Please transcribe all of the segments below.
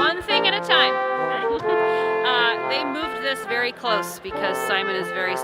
one thing at a time. They moved this very close because Simon is very...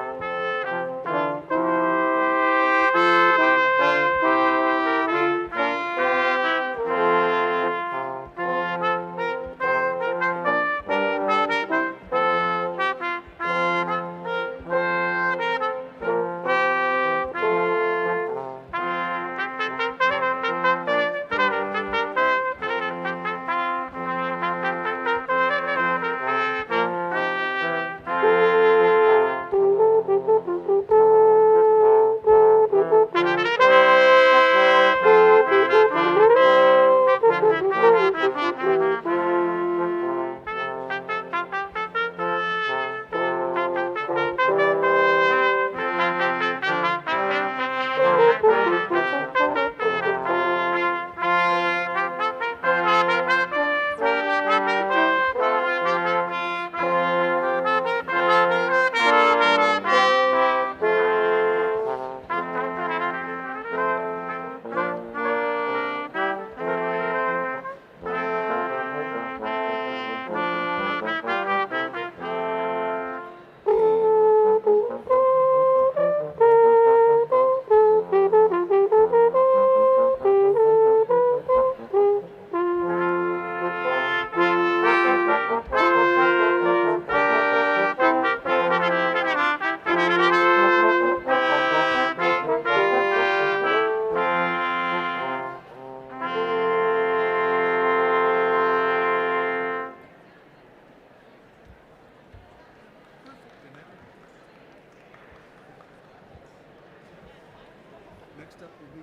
Next up will be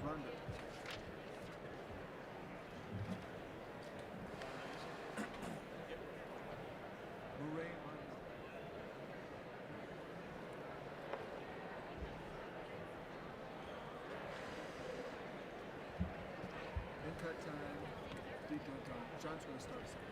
Rhonda. Hooray, Rhonda. In cut time, detail time. John's going to start us off.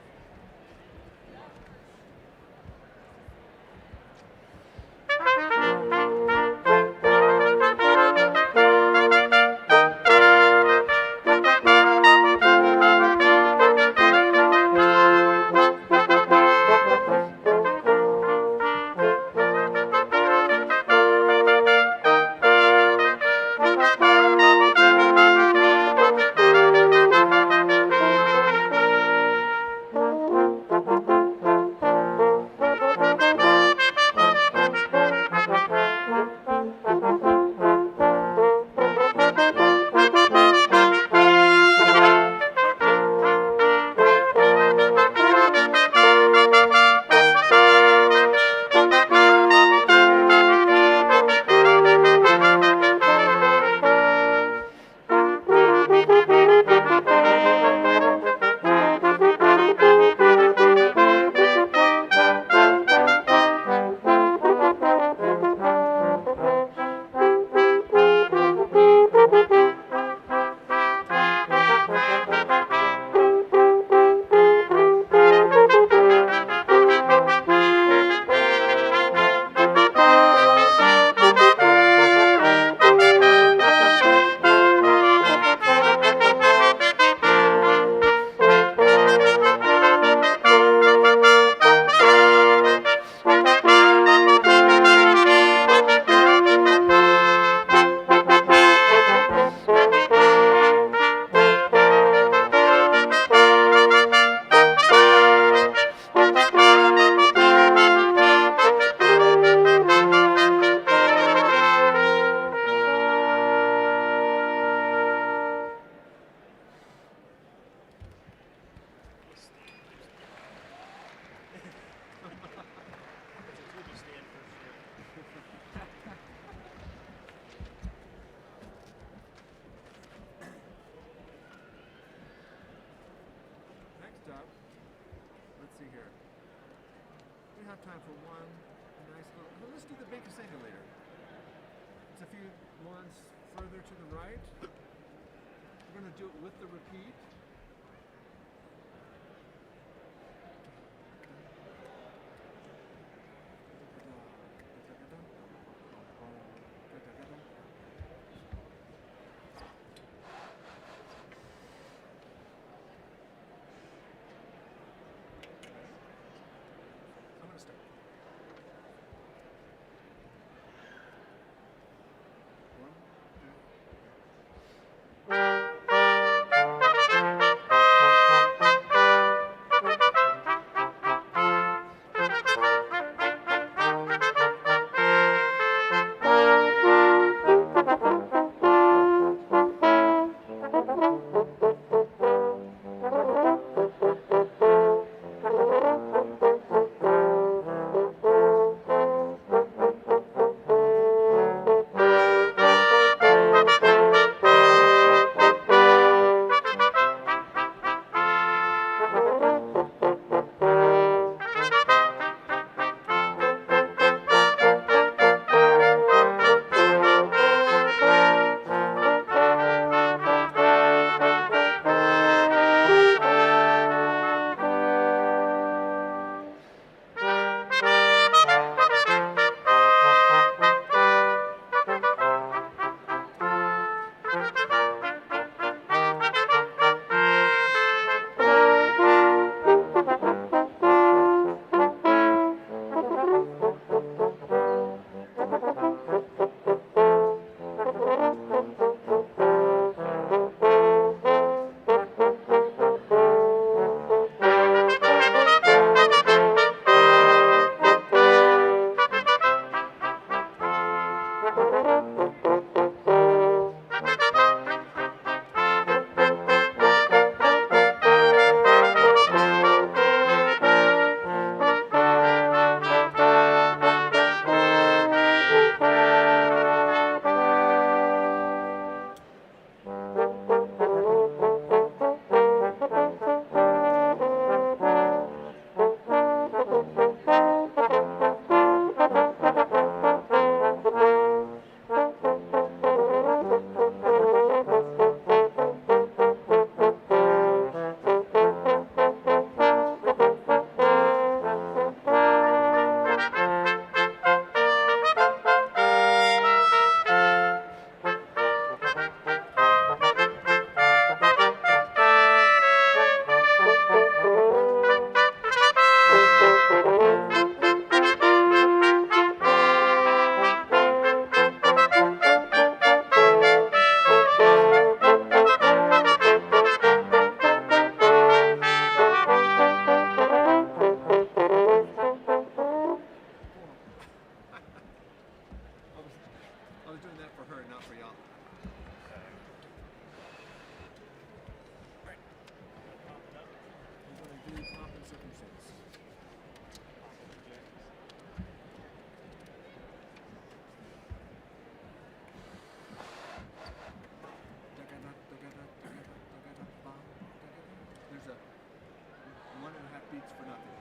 Let's see here. We have time for one nice little... Let's do the Baker Singulator. It's a few ones further to the right. We're going to do it with the repeat. I was doing that for her, not for y'all. Alright. We're going to do pomp and circumstance. There's a 1.5 beats for nothing.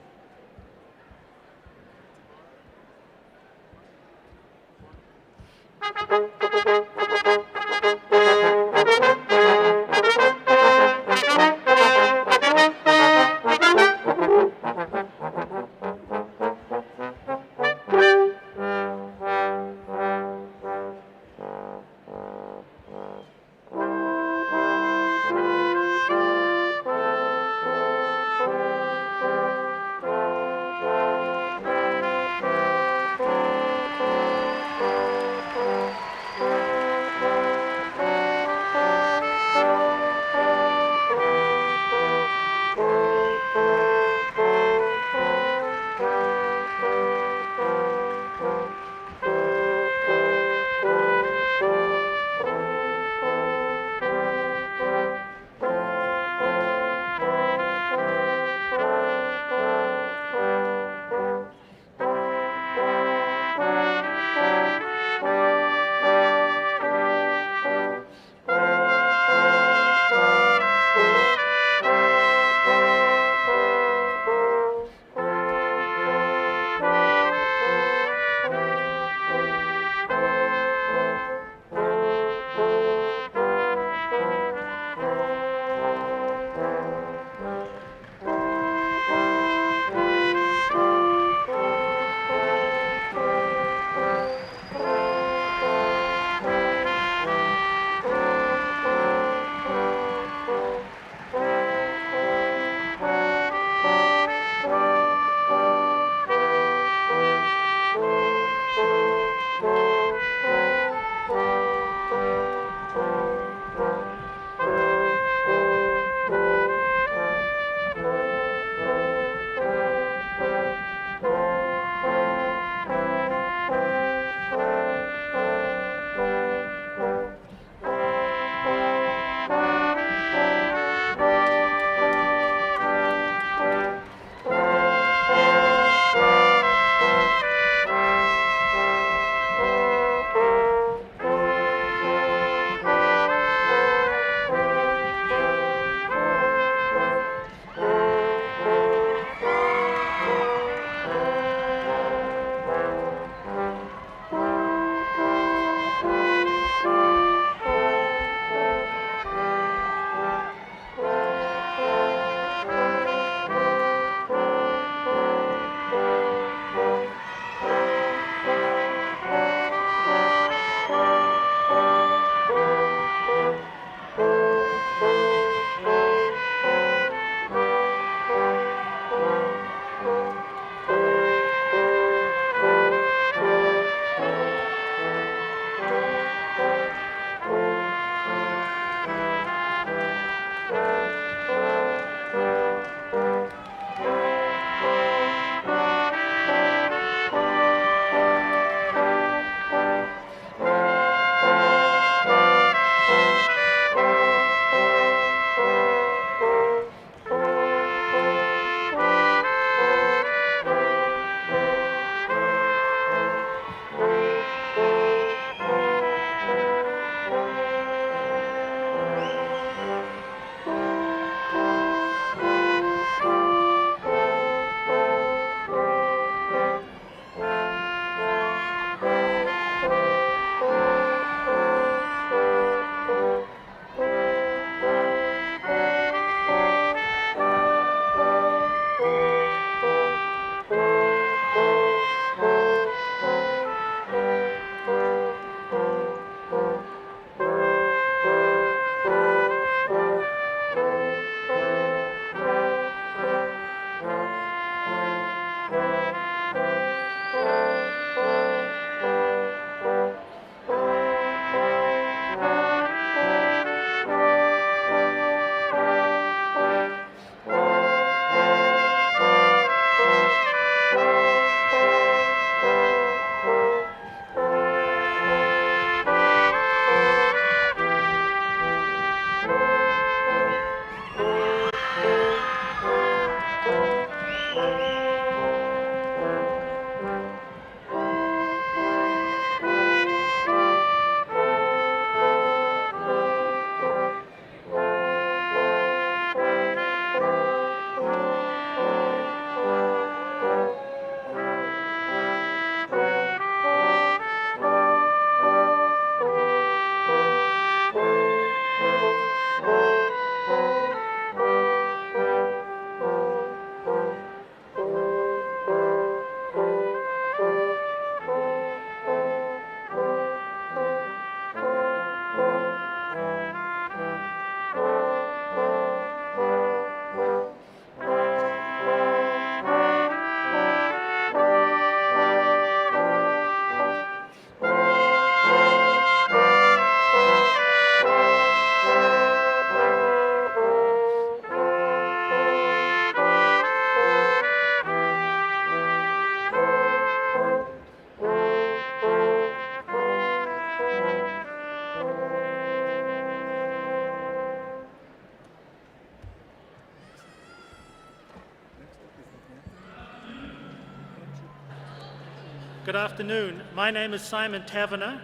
Good afternoon. My name is Simon Taverner,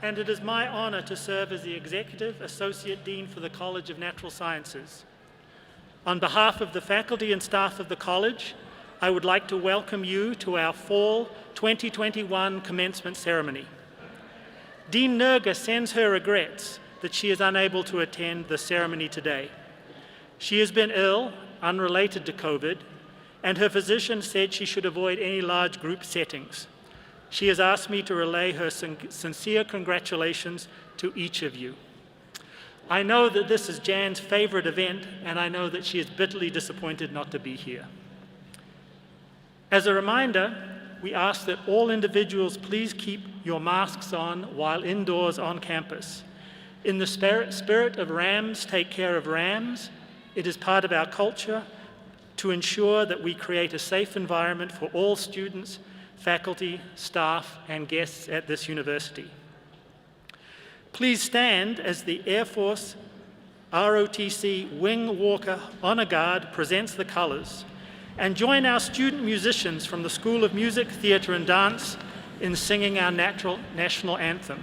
and it is my honor to serve as the Executive Associate Dean for the College of Natural Sciences. On behalf of the faculty and staff of the college, I would like to welcome you to our Fall 2021 Commencement ceremony. Dean Nerga sends her regrets that she is unable to attend the ceremony today. She has been ill, unrelated to COVID, and her physician said she should avoid any large group settings. She has asked me to relay her sincere congratulations to each of you. I know that this is Jan's favorite event, and I know that she is bitterly disappointed not to be here. As a reminder, we ask that all individuals please keep your masks on while indoors on campus. In the spirit of Rams take care of Rams, it is part of our culture to ensure that we create a safe environment for all students, faculty, staff, and guests at this university. Please stand as the Air Force ROTC Wing Walker Honor Guard presents the colors, and join our student musicians from the School of Music, Theatre and Dance in singing our national anthem.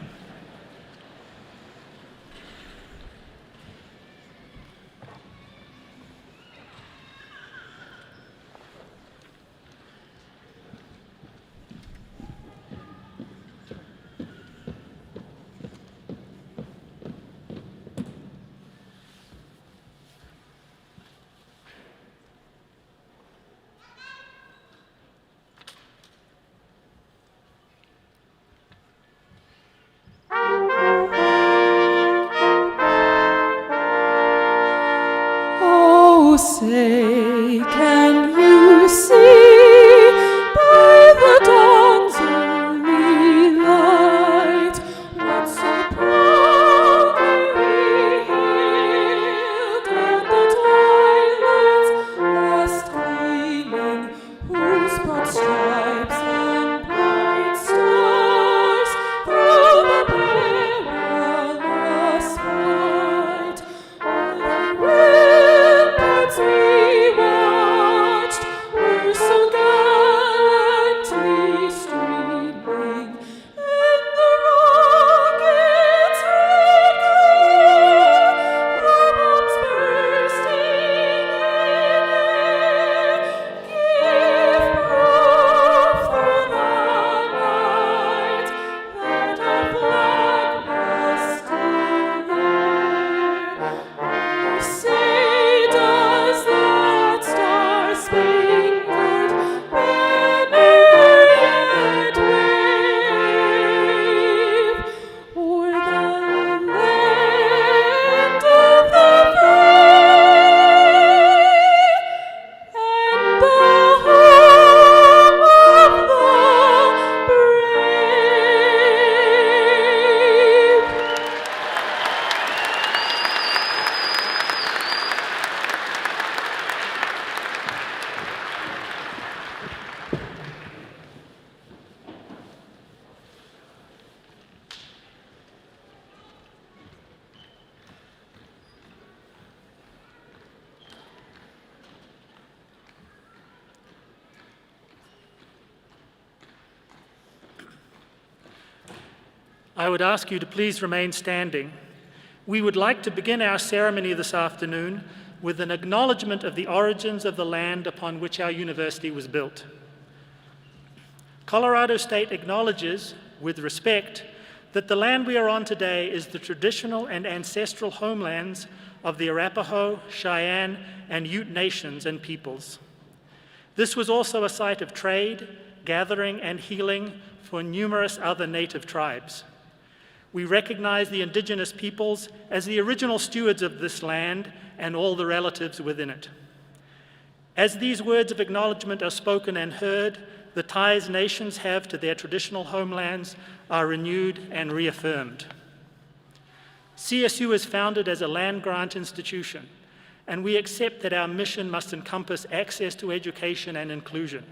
Say, can you see by the dawn's early light what so proudly we hailed at the twilight's last gleaming, whose broad stripes and bright stars through the perilous fight we watched were so gallantly streaming, and the rockets' red glare, the bombs bursting in air, give proof through the night that our flag was still there. I say, does that star-spangled banner yet wave o'er the land of the free and the home of the brave? I would ask you to please remain standing. We would like to begin our ceremony this afternoon with an acknowledgement of the origins of the land upon which our university was built. Colorado State acknowledges, with respect, that the land we are on today is the traditional and ancestral homelands of the Arapaho, Cheyenne, and Ute nations and peoples. This was also a site of trade, gathering, and healing for numerous other native tribes. We recognize the indigenous peoples as the original stewards of this land and all the relatives within it. As these words of acknowledgement are spoken and heard, the ties nations have to their traditional homelands are renewed and reaffirmed. CSU is founded as a land-grant institution, and we accept that our mission must encompass access to education and inclusion.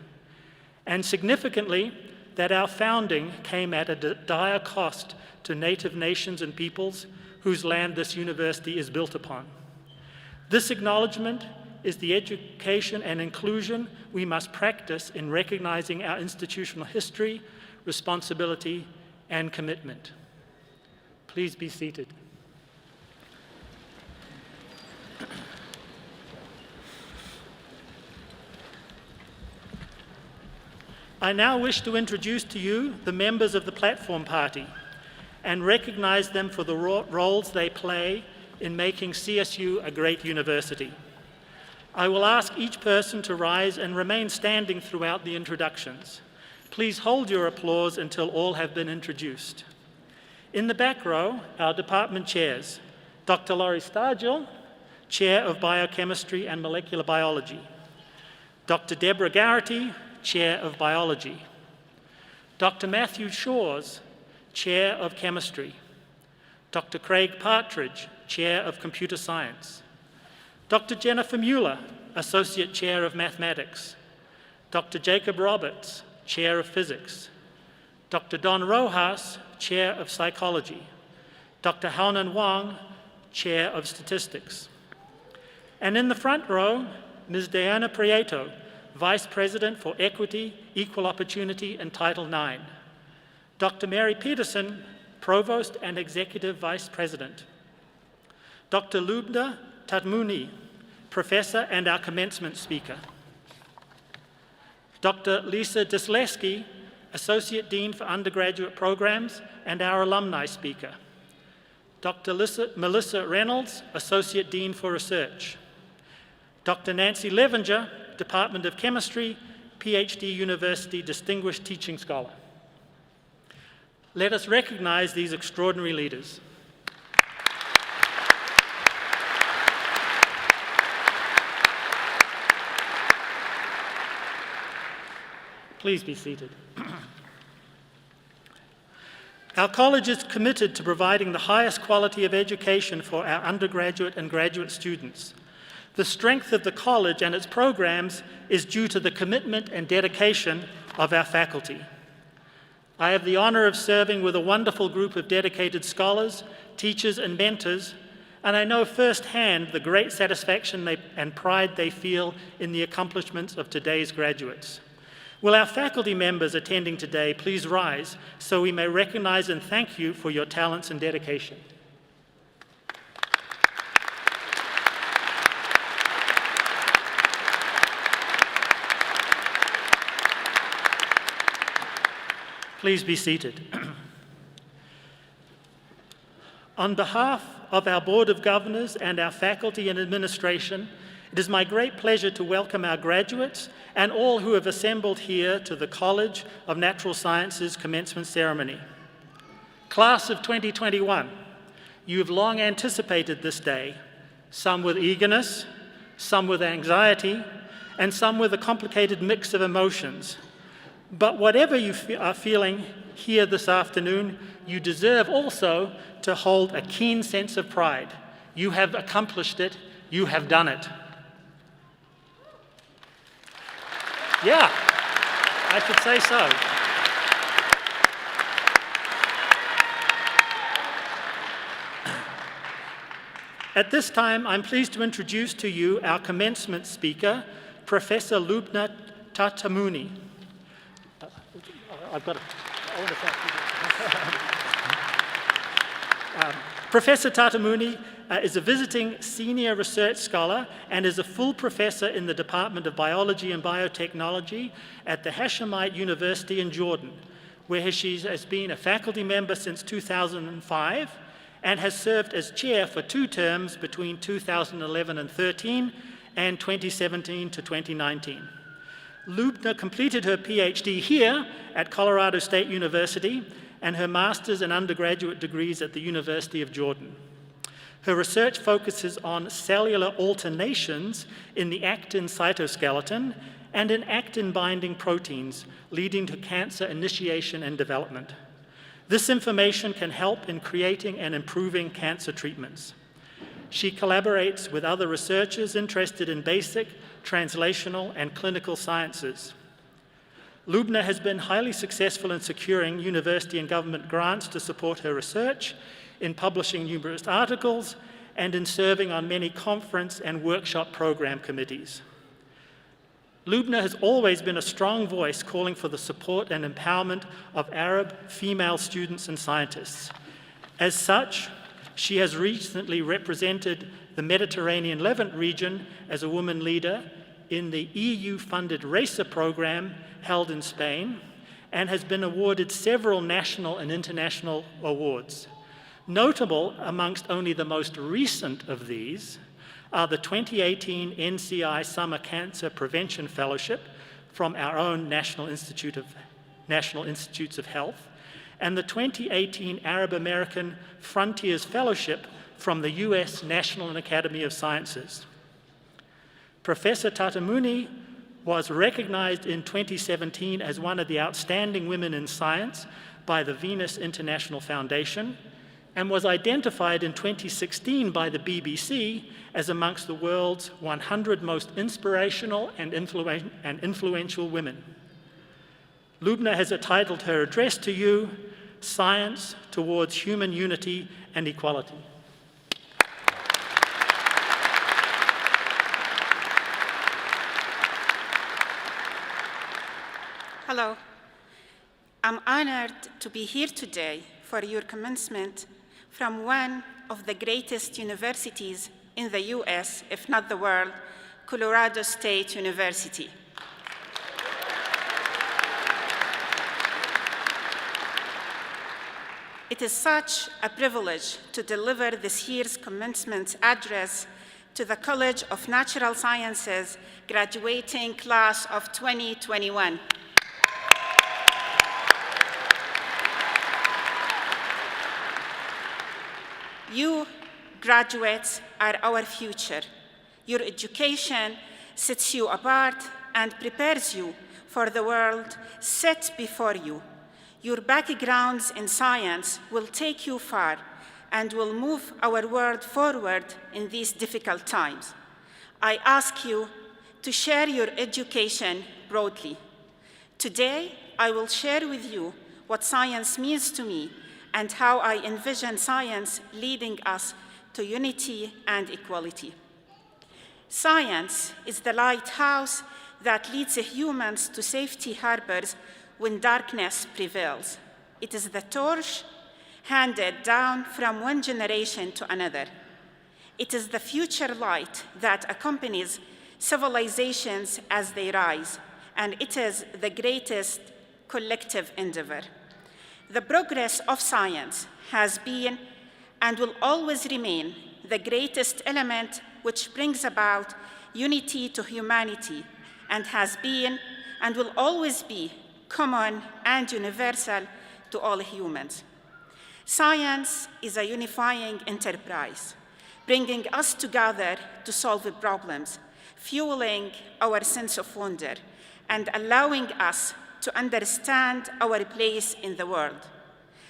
And significantly, that our founding came at a dire cost to Native nations and peoples whose land this university is built upon. This acknowledgement is the education and inclusion we must practice in recognizing our institutional history, responsibility, and commitment. Please be seated. I now wish to introduce to you the members of the Platform Party and recognize them for the roles they play in making CSU a great university. I will ask each person to rise and remain standing throughout the introductions. Please hold your applause until all have been introduced. In the back row, our department chairs, Dr. Laurie Stargill, Chair of Biochemistry and Molecular Biology, Dr. Deborah Garrity, Chair of Biology, Dr. Matthew Shores, Chair of Chemistry, Dr. Craig Partridge, Chair of Computer Science, Dr. Jennifer Mueller, Associate Chair of Mathematics, Dr. Jacob Roberts, Chair of Physics, Dr. Don Rojas, Chair of Psychology, Dr. Haonan Wang, Chair of Statistics. And in the front row, Ms. Diana Prieto, Vice President for Equity, Equal Opportunity, and Title IX. Dr. Mary Peterson, Provost and Executive Vice President. Dr. Lubna Tatmuni, Professor and our commencement speaker. Dr. Lisa Disleski, Associate Dean for Undergraduate Programs and our alumni speaker. Dr. Melissa Reynolds, Associate Dean for Research. Dr. Nancy Levenger, Department of Chemistry, PhD University Distinguished Teaching Scholar. Let us recognize these extraordinary leaders. Please be seated. Our college is committed to providing the highest quality of education for our undergraduate and graduate students. The strength of the college and its programs is due to the commitment and dedication of our faculty. I have the honor of serving with a wonderful group of dedicated scholars, teachers, and mentors, and I know firsthand the great satisfaction and pride they feel in the accomplishments of today's graduates. Will our faculty members attending today please rise so we may recognize and thank you for your talents and dedication. Please be seated. On behalf of our Board of Governors and our faculty and administration, it is my great pleasure to welcome our graduates and all who have assembled here to the College of Natural Sciences commencement ceremony. Class of 2021, you have long anticipated this day, some with eagerness, some with anxiety, and some with a complicated mix of emotions. But whatever you are feeling here this afternoon, you deserve also to hold a keen sense of pride. You have accomplished it, you have done it. Yeah, I should say so. At this time, I'm pleased to introduce to you our commencement speaker, Professor Lubna Tatmuni. Professor Tatmuni is a visiting senior research scholar and is a full professor in the Department of Biology and Biotechnology at the Hashemite University in Jordan, where she has been a faculty member since 2005 and has served as chair for 2 terms between 2011 and 13 and 2017 to 2019. Lubna completed her PhD here at Colorado State University and her master's and undergraduate degrees at the University of Jordan. Her research focuses on cellular alternations in the actin cytoskeleton and in actin-binding proteins, leading to cancer initiation and development. This information can help in creating and improving cancer treatments. She collaborates with other researchers interested in basic, translational, and clinical sciences. Lubna has been highly successful in securing university and government grants to support her research, in publishing numerous articles, and in serving on many conference and workshop program committees. Lubna has always been a strong voice calling for the support and empowerment of Arab female students and scientists. As such, she has recently represented the Mediterranean Levant region as a woman leader in the EU-funded RACER program held in Spain, and has been awarded several national and international awards. Notable amongst only the most recent of these are the 2018 NCI Summer Cancer Prevention Fellowship from our own National Institutes of Health, and the 2018 Arab American Frontiers Fellowship from the US National Academy of Sciences. Professor Tatamuni was recognized in 2017 as one of the outstanding women in science by the Venus International Foundation, and was identified in 2016 by the BBC as amongst the world's 100 most inspirational and influential women. Lubna has entitled her address to you, Science Towards Human Unity and Equality. Hello. I'm honored to be here today for your commencement from one of the greatest universities in the US, if not the world, Colorado State University. It is such a privilege to deliver this year's commencement address to the College of Natural Sciences graduating class of 2021. You, graduates, are our future. Your education sets you apart and prepares you for the world set before you. Your backgrounds in science will take you far and will move our world forward in these difficult times. I ask you to share your education broadly. Today, I will share with you what science means to me and how I envision science leading us to unity and equality. Science is the lighthouse that leads humans to safety harbors when darkness prevails. It is the torch handed down from one generation to another. It is the future light that accompanies civilizations as they rise, and it is the greatest collective endeavor. The progress of science has been and will always remain the greatest element which brings about unity to humanity, and has been and will always be common and universal to all humans. Science is a unifying enterprise, bringing us together to solve problems, fueling our sense of wonder, and allowing us to understand our place in the world.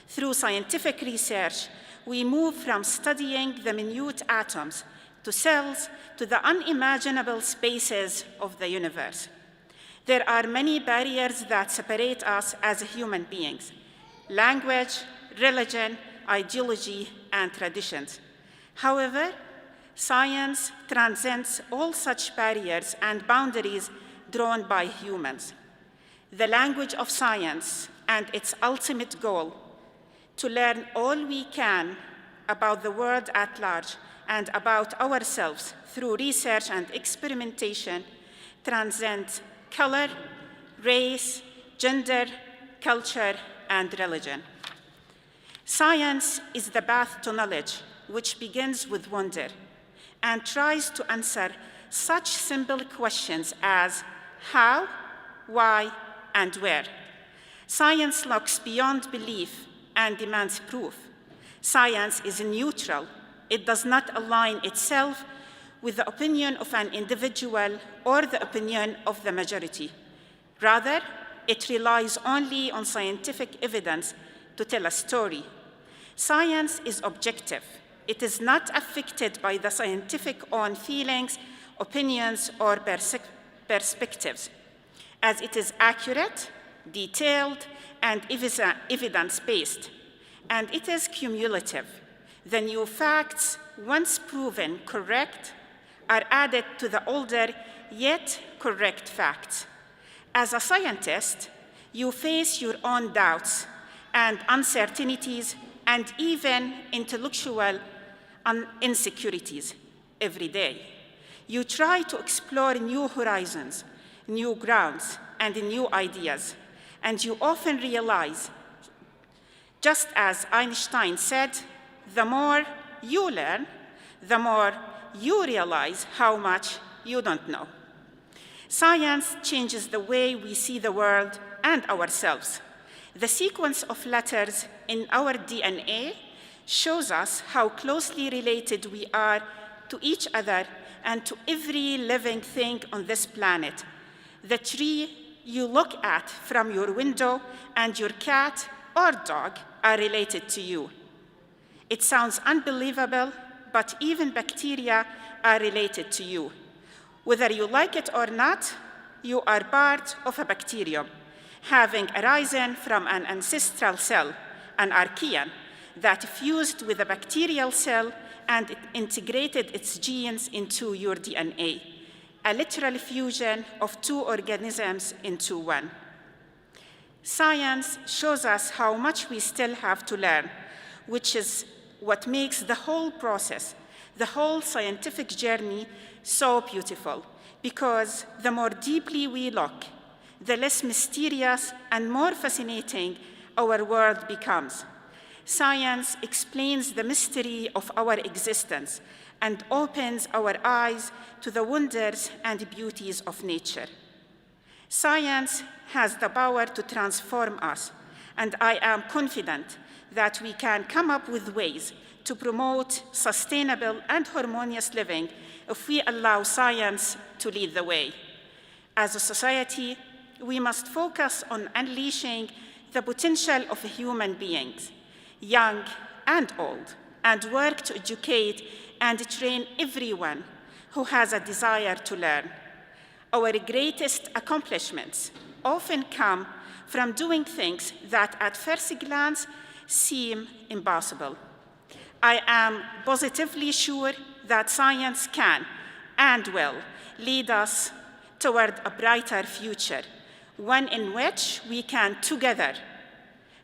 Through scientific research, we move from studying the minute atoms to cells to the unimaginable spaces of the universe. There are many barriers that separate us as human beings: language, religion, ideology, and traditions. However, science transcends all such barriers and boundaries drawn by humans. The language of science and its ultimate goal, to learn all we can about the world at large and about ourselves through research and experimentation, transcends color, race, gender, culture, and religion. Science is the path to knowledge, which begins with wonder and tries to answer such simple questions as how, why, and where. Science looks beyond belief and demands proof. Science is neutral. It does not align itself with the opinion of an individual or the opinion of the majority. Rather, it relies only on scientific evidence to tell a story. Science is objective. It is not affected by the scientific own feelings, opinions, or perspectives, as it is accurate, detailed, and evidence-based, and it is cumulative. The new facts, once proven correct, are added to the older yet correct facts. As a scientist, you face your own doubts and uncertainties and even intellectual insecurities every day. You try to explore new horizons, new grounds, and new ideas, and you often realize, just as Einstein said, the more you learn, the more you realize how much you don't know. Science changes the way we see the world and ourselves. The sequence of letters in our DNA shows us how closely related we are to each other and to every living thing on this planet. The tree you look at from your window and your cat or dog are related to you. It sounds unbelievable, but even bacteria are related to you. Whether you like it or not, you are part of a bacterium, having arisen from an ancestral cell, an archaean, that fused with a bacterial cell and it integrated its genes into your DNA, a literal fusion of two organisms into one. Science shows us how much we still have to learn, which is what makes the whole process, the whole scientific journey so beautiful, because the more deeply we look, the less mysterious and more fascinating our world becomes. Science explains the mystery of our existence and opens our eyes to the wonders and beauties of nature. Science has the power to transform us, and I am confident that we can come up with ways to promote sustainable and harmonious living if we allow science to lead the way. As a society, we must focus on unleashing the potential of human beings, young and old, and work to educate and train everyone who has a desire to learn. Our greatest accomplishments often come from doing things that at first glance seem impossible. I am positively sure that science can and will lead us toward a brighter future, one in which we can together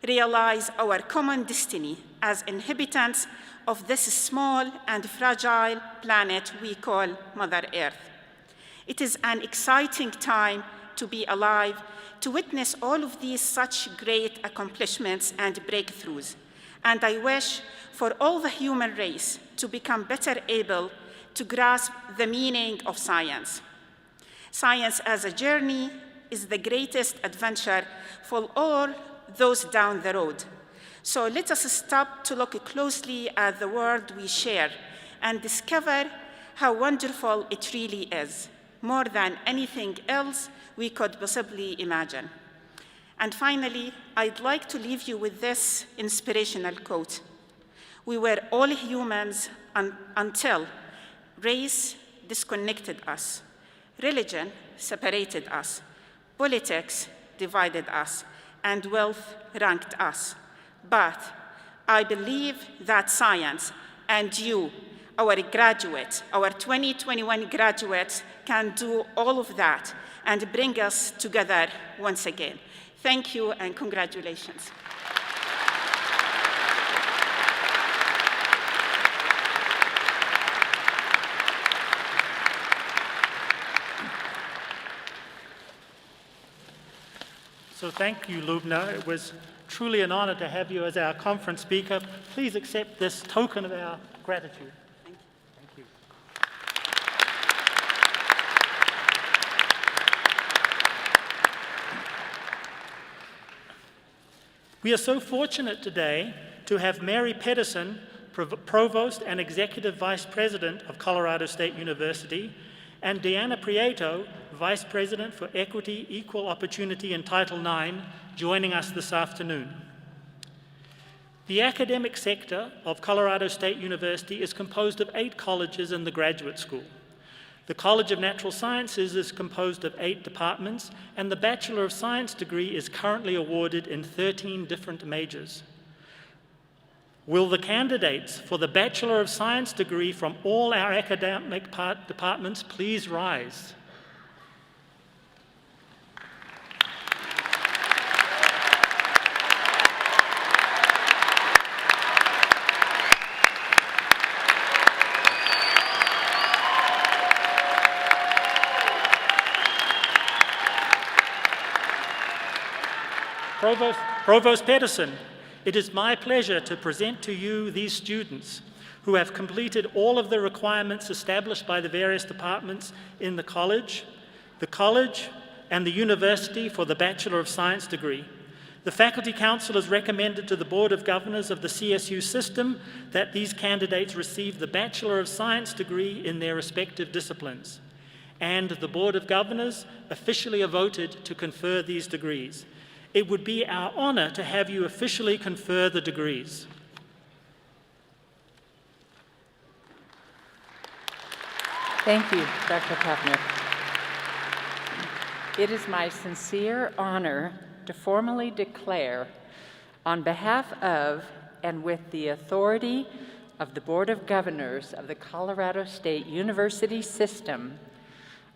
realize our common destiny as inhabitants of this small and fragile planet we call Mother Earth. It is an exciting time to be alive, to witness all of these such great accomplishments and breakthroughs, and I wish for all the human race to become better able to grasp the meaning of science. Science as a journey is the greatest adventure for all those down the road. So let us stop to look closely at the world we share and discover how wonderful it really is, more than anything else we could possibly imagine. And finally, I'd like to leave you with this inspirational quote. We were all humans until race disconnected us, religion separated us, politics divided us, and wealth ranked us. But I believe that science and you, our graduates, our 2021 graduates, can do all of that and bring us together once again. Thank you and congratulations. So thank you, Lubna. It was truly an honor to have you as our conference speaker. Please accept this token of our gratitude. Thank you. Thank you. We are so fortunate today to have Mary Pedersen, Provost and Executive Vice President of Colorado State University, and Deanna Prieto, Vice President for Equity, Equal Opportunity and Title IX, joining us this afternoon. The academic sector of Colorado State University is composed of 8 colleges and the graduate school. The College of Natural Sciences is composed of 8 departments, and the Bachelor of Science degree is currently awarded in 13 different majors. Will the candidates for the Bachelor of Science degree from all our academic departments please rise? Provost Pedersen, it is my pleasure to present to you these students who have completed all of the requirements established by the various departments in the college and the university for the Bachelor of Science degree. The Faculty Council has recommended to the Board of Governors of the CSU system that these candidates receive the Bachelor of Science degree in their respective disciplines. And the Board of Governors officially have voted to confer these degrees. It would be our honor to have you officially confer the degrees. Thank you, Dr. Kappner. It is my sincere honor to formally declare, on behalf of and with the authority of the Board of Governors of the Colorado State University System,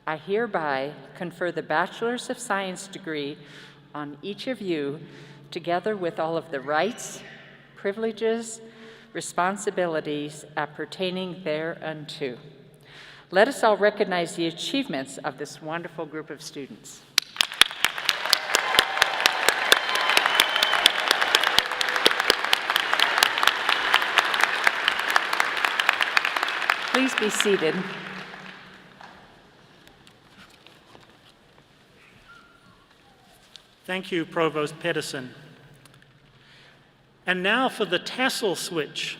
I hereby confer the Bachelor's of Science degree on each of you, together with all of the rights, privileges, responsibilities appertaining thereunto. Let us all recognize the achievements of this wonderful group of students. Please be seated. Thank you, Provost Pedersen. And now for the Tassel switch.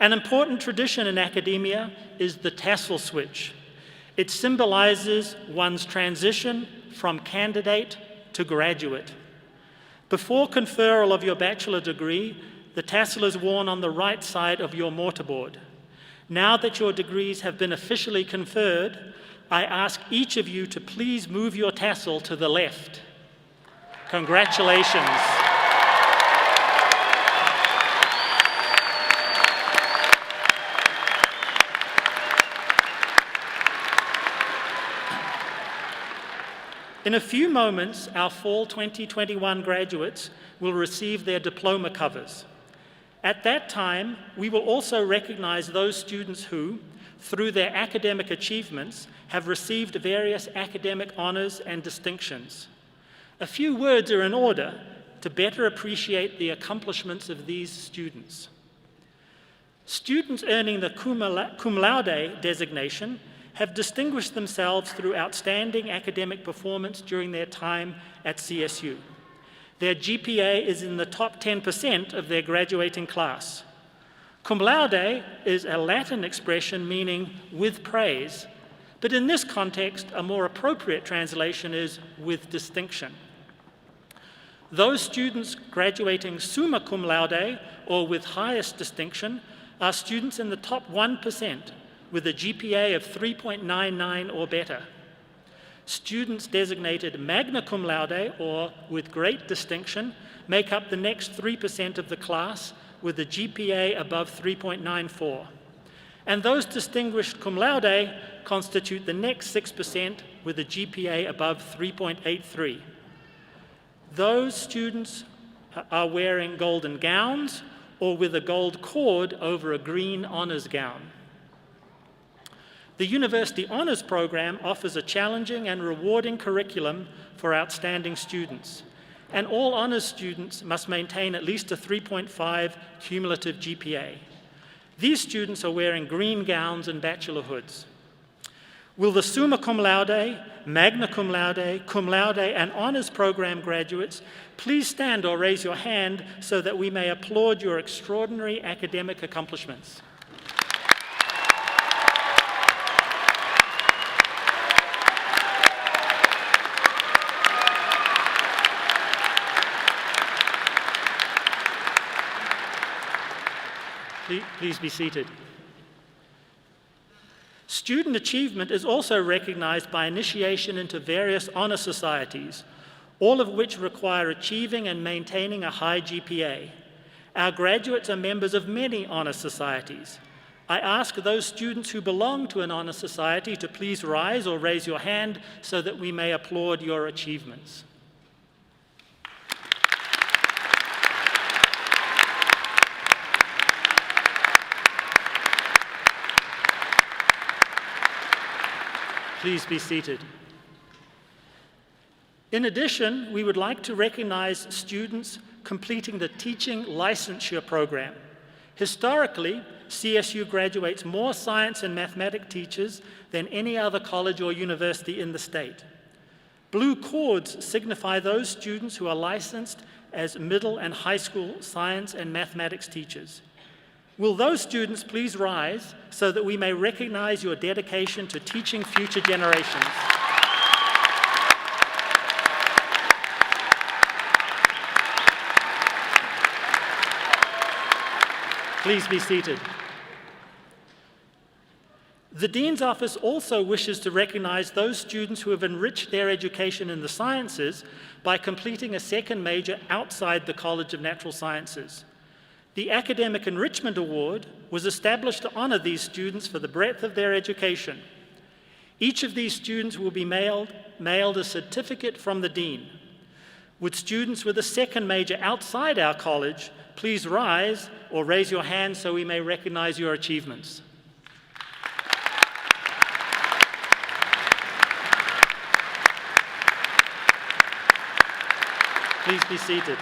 An important tradition in academia is the Tassel switch. It symbolizes one's transition from candidate to graduate. Before conferral of your bachelor degree, the tassel is worn on the right side of your mortarboard. Now that your degrees have been officially conferred, I ask each of you to please move your tassel to the left. Congratulations. In a few moments, our fall 2021 graduates will receive their diploma covers. At that time, we will also recognize those students who, through their academic achievements, have received various academic honors and distinctions. A few words are in order to better appreciate the accomplishments of these students. Students earning the cum laude designation have distinguished themselves through outstanding academic performance during their time at CSU. Their GPA is in the top 10% of their graduating class. Cum laude is a Latin expression meaning with praise, but in this context, a more appropriate translation is with distinction. Those students graduating summa cum laude, or with highest distinction, are students in the top 1% with a GPA of 3.99 or better. Students designated magna cum laude, or with great distinction, make up the next 3% of the class with a GPA above 3.94. And those distinguished cum laude constitute the next 6% with a GPA above 3.83. Those students are wearing golden gowns or with a gold cord over a green honors gown. The University Honors Program offers a challenging and rewarding curriculum for outstanding students, and all honors students must maintain at least a 3.5 cumulative GPA. These students are wearing green gowns and bachelor hoods. Will the summa cum laude, magna cum laude, and honors program graduates please stand or raise your hand so that we may applaud your extraordinary academic accomplishments? Please be seated. Student achievement is also recognized by initiation into various honor societies, all of which require achieving and maintaining a high GPA. Our graduates are members of many honor societies. I ask those students who belong to an honor society to please rise or raise your hand so that we may applaud your achievements. Please be seated. In addition, we would like to recognize students completing the Teaching Licensure Program. Historically, CSU graduates more science and mathematics teachers than any other college or university in the state. Blue cords signify those students who are licensed as middle and high school science and mathematics teachers. Will those students please rise so that we may recognize your dedication to teaching future generations? Please be seated. The Dean's Office also wishes to recognize those students who have enriched their education in the sciences by completing a second major outside the College of Natural Sciences. The Academic Enrichment Award was established to honor these students for the breadth of their education. Each of these students will be mailed a certificate from the Dean. Would students with a second major outside our college please rise or raise your hand so we may recognize your achievements? Please be seated.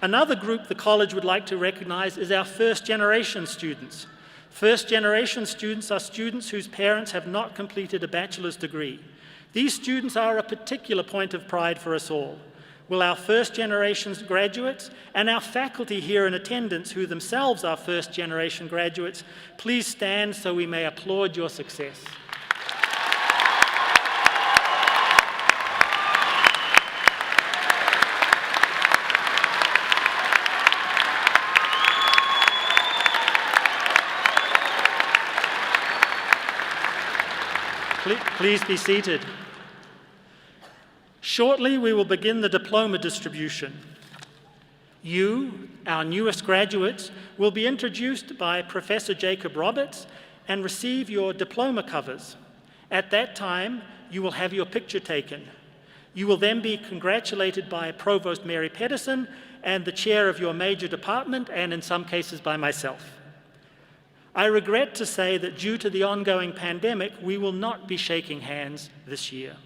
Another group the college would like to recognize is our first-generation students. First-generation students are students whose parents have not completed a bachelor's degree. These students are a particular point of pride for us all. Will our first-generation graduates and our faculty here in attendance, who themselves are first-generation graduates, please stand so we may applaud your success. Please be seated. Shortly, we will begin the diploma distribution. You, our newest graduates, will be introduced by Professor Jacob Roberts and receive your diploma covers. At that time, you will have your picture taken. You will then be congratulated by Provost Mary Pedersen and the chair of your major department, and in some cases by myself. I regret to say that due to the ongoing pandemic, we will not be shaking hands this year.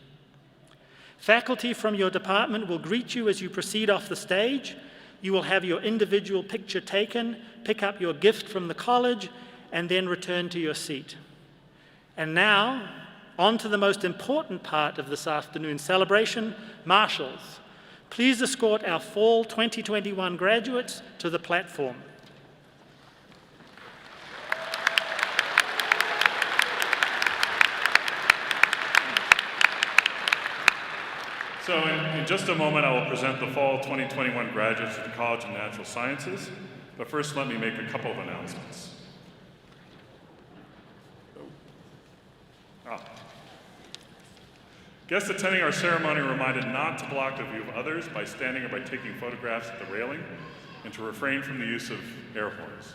Faculty from your department will greet you as you proceed off the stage. You will have your individual picture taken, pick up your gift from the college, and then return to your seat. And now, on to the most important part of this afternoon's celebration, marshals. Please escort our fall 2021 graduates to the platform. So in just a moment, I will present the fall 2021 graduates of the College of Natural Sciences, but first let me make a couple of announcements. Guests attending our ceremony are reminded not to block the view of others by standing or by taking photographs at the railing, and to refrain from the use of air horns.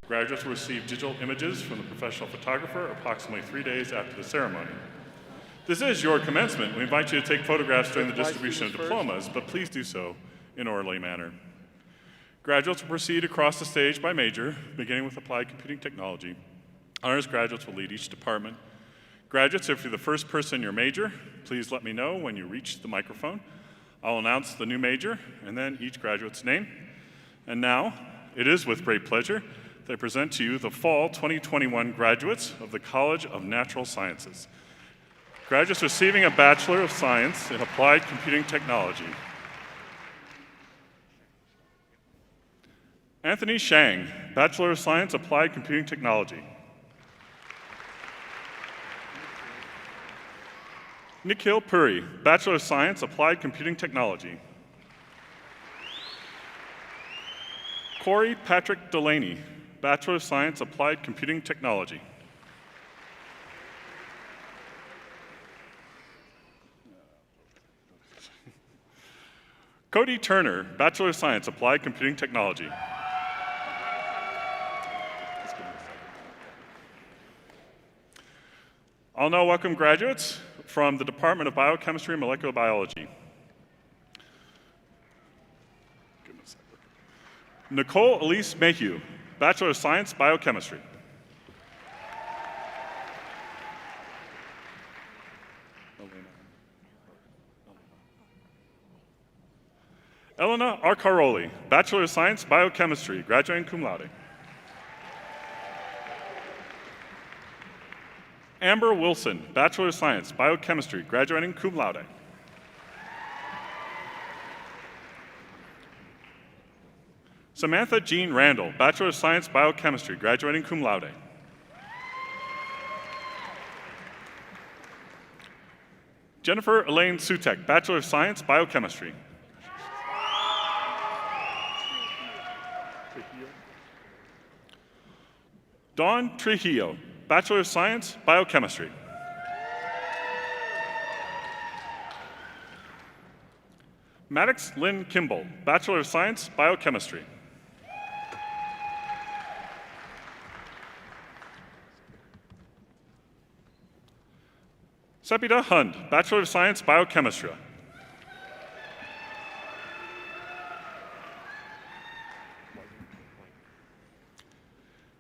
Graduates will receive digital images from the professional photographer approximately 3 days after the ceremony. This is your commencement. We invite you to take photographs during the distribution of diplomas, but please do so in an orderly manner. Graduates will proceed across the stage by major, beginning with Applied Computing Technology. Honors graduates will lead each department. Graduates, if you're the first person in your major, please let me know when you reach the microphone. I'll announce the new major and then each graduate's name. And now, it is with great pleasure that I present to you the fall 2021 graduates of the College of Natural Sciences. Graduates receiving a Bachelor of Science in Applied Computing Technology. Anthony Shang, Bachelor of Science, Applied Computing Technology. Nikhil Puri, Bachelor of Science, Applied Computing Technology. Corey Patrick Delaney, Bachelor of Science, Applied Computing Technology. Cody Turner, Bachelor of Science, Applied Computing Technology. I'll now welcome graduates from the Department of Biochemistry and Molecular Biology. Nicole Elise Mayhew, Bachelor of Science, Biochemistry. Elena Arcaroli, Bachelor of Science, Biochemistry, graduating cum laude. Amber Wilson, Bachelor of Science, Biochemistry, graduating cum laude. Samantha Jean Randall, Bachelor of Science, Biochemistry, graduating cum laude. Jennifer Elaine Sutek, Bachelor of Science, Biochemistry. Dawn Trujillo, Bachelor of Science, Biochemistry. Maddox Lynn Kimball, Bachelor of Science, Biochemistry. Sepida Hund, Bachelor of Science, Biochemistry.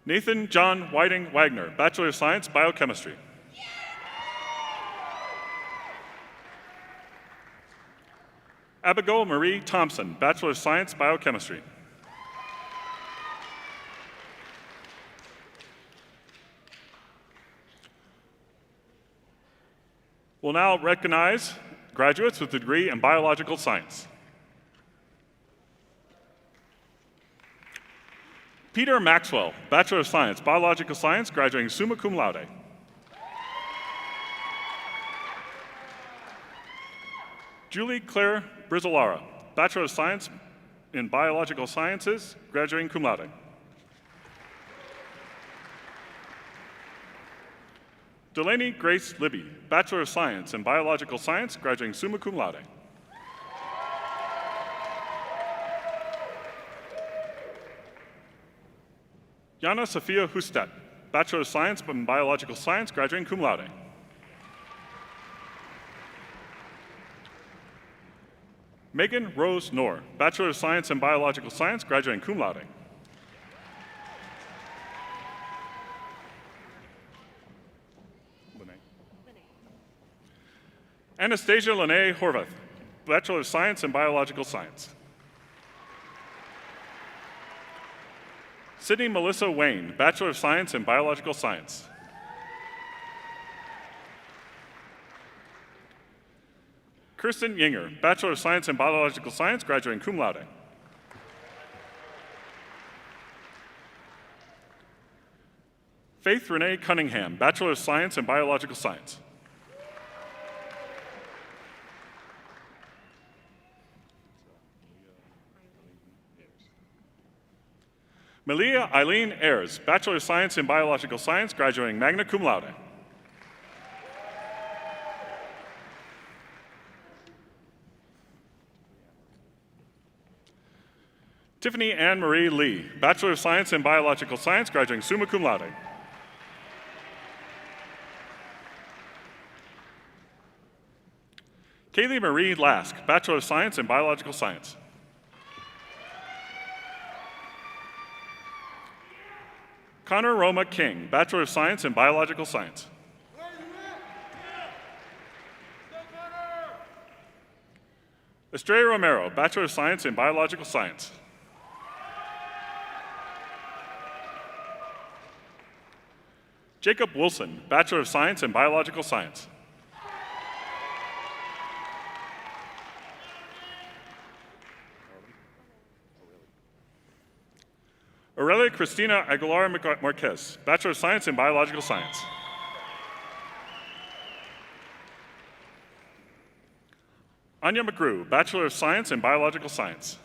Nathan John Whiting Wagner, Bachelor of Science, Biochemistry. Abigail Marie Thompson, Bachelor of Science, Biochemistry. We'll now recognize graduates with a degree in biological science. Peter Maxwell, Bachelor of Science, Biological Science, graduating summa cum laude. Julie Claire Brizolara, Bachelor of Science in Biological Sciences, graduating cum laude. Delaney Grace Libby, Bachelor of Science in Biological Science, graduating summa cum laude. Jana Sofia Hustet, Bachelor of Science in Biological Science, graduating cum laude. Megan Rose Knorr, Bachelor of Science in Biological Science, graduating cum laude. Anastasia Lene Horvath, Bachelor of Science in Biological Science. Sydney Melissa Wayne, Bachelor of Science in Biological Science. Kirsten Yinger, Bachelor of Science in Biological Science, graduating cum laude. Faith Renee Cunningham, Bachelor of Science in Biological Science. Malia Eileen Ayers, Bachelor of Science in Biological Science, graduating magna cum laude. Tiffany Ann Marie Lee, Bachelor of Science in Biological Science, graduating summa cum laude. Kaylee Marie Lask, Bachelor of Science in Biological Science. Connor Roma King, Bachelor of Science in Biological Science. Estrella Romero, Bachelor of Science in Biological Science. Jacob Wilson, Bachelor of Science in Biological Science. Aurelia Cristina Aguilar Marquez, Bachelor of Science in Biological Science. Anya McGrew, Bachelor of Science in Biological Science.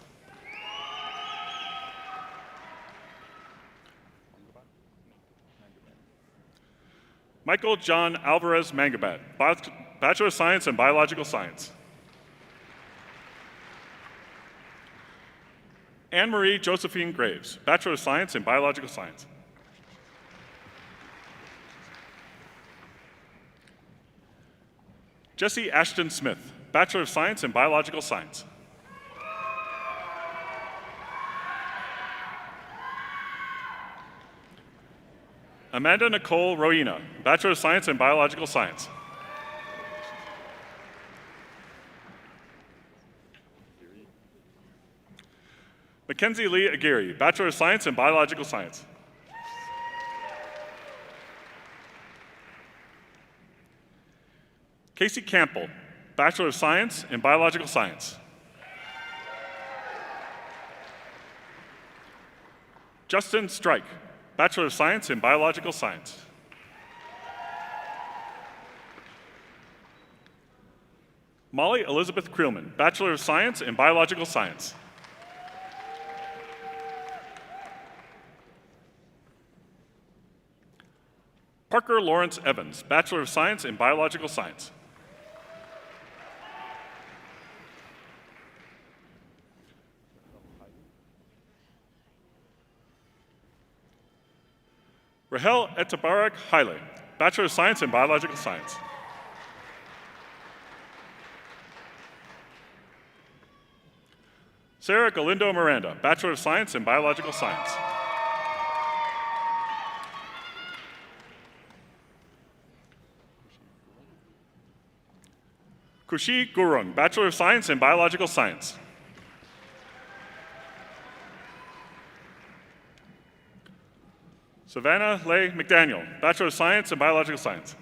Michael John Alvarez Mangabat, Bachelor of Science in Biological Science. Anne-Marie Josephine Graves, Bachelor of Science in Biological Science. Jesse Ashton Smith, Bachelor of Science in Biological Science. Amanda Nicole Roina, Bachelor of Science in Biological Science. Mackenzie Lee Aguirre, Bachelor of Science in Biological Science. Casey Campbell, Bachelor of Science in Biological Science. Justin Strike, Bachelor of Science in Biological Science. Molly Elizabeth Creelman, Bachelor of Science in Biological Science. Parker Lawrence Evans, Bachelor of Science in Biological Science. Rahel Etabarak Haile, Bachelor of Science in Biological Science. Sarah Galindo Miranda, Bachelor of Science in Biological Science. Kushi Gurung, Bachelor of Science in Biological Science. Savannah Leigh McDaniel, Bachelor of Science in Biological Science.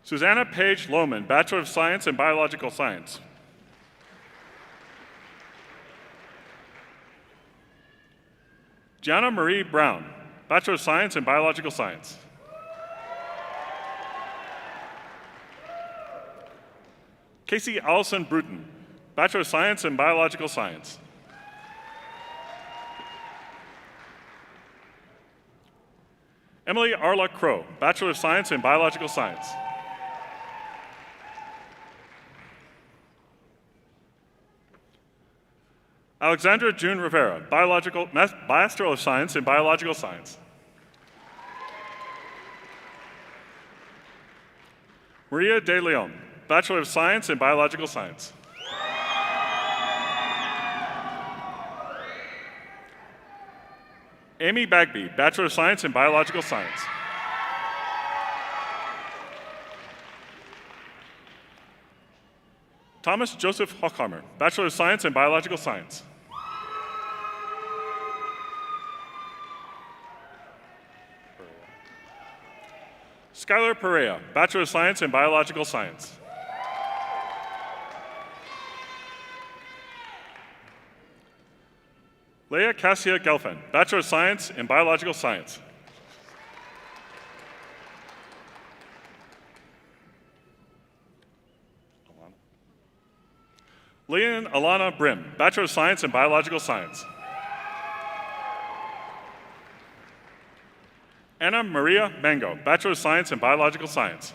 Susanna Page Lohman, Bachelor of Science in Biological Science. Gianna Marie Brown, Bachelor of Science in Biological Science. Casey Allison Bruton, Bachelor of Science in Biological Science. Emily Arla Crow, Bachelor of Science in Biological Science. Alexandra June Rivera, Master of Science in Biological Science. Maria De Leon, Bachelor of Science in Biological Science. Amy Bagby, Bachelor of Science in Biological Science. Thomas Joseph Hochhammer, Bachelor of Science in Biological Science. Skylar Perea, Bachelor of Science in Biological Science. Leah Cassia Gelfen, Bachelor of Science in Biological Science. Leon Alana Brim, Bachelor of Science in Biological Science. Anna Maria Mango, Bachelor of Science in Biological Science.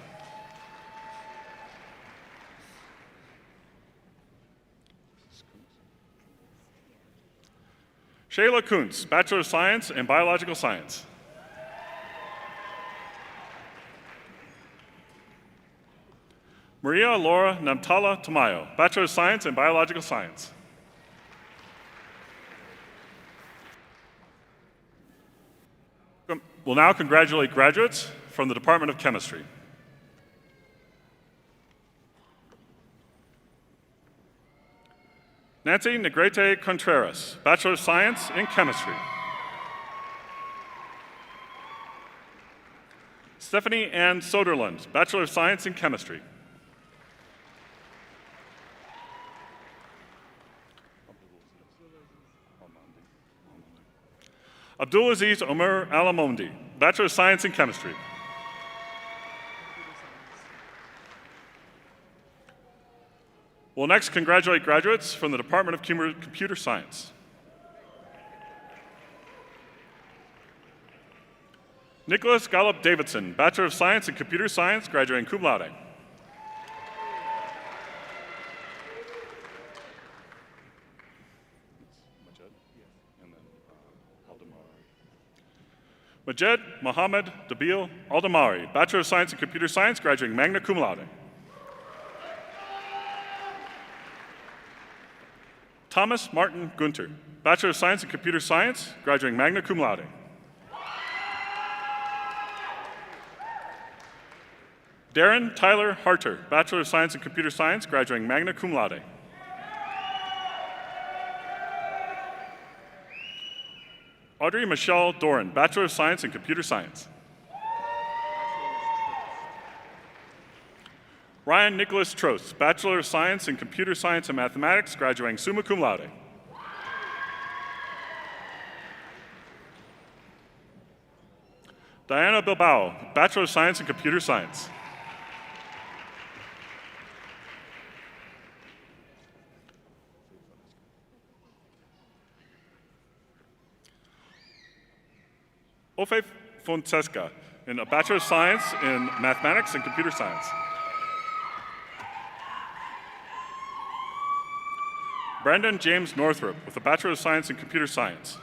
Shayla Kuntz, Bachelor of Science in Biological Science. Maria Laura Namtala Tamayo, Bachelor of Science in Biological Science. We'll now congratulate graduates from the Department of Chemistry. Nancy Negrete Contreras, Bachelor of Science in Chemistry. Stephanie Ann Soderlund, Bachelor of Science in Chemistry. Abdulaziz Omer Alamondi, Bachelor of Science in Chemistry. We'll next congratulate graduates from the Department of Computer Science. Nicholas Gallup Davidson, Bachelor of Science in Computer Science, graduating cum laude. Majed Mohammed Dabil Aldamari, Bachelor of Science in Computer Science, graduating magna cum laude. Thomas Martin Gunter, Bachelor of Science in Computer Science, graduating magna cum laude. Darren Tyler Harter, Bachelor of Science in Computer Science, graduating magna cum laude. Audrey Michelle Doran, Bachelor of Science in Computer Science. Ryan Nicholas Trost, Bachelor of Science in Computer Science and Mathematics, graduating summa cum laude. Diana Bilbao, Bachelor of Science in Computer Science. Ofe Fonseca, in a Bachelor of Science in Mathematics and Computer Science. Brandon James Northrup, with a Bachelor of Science in Computer Science.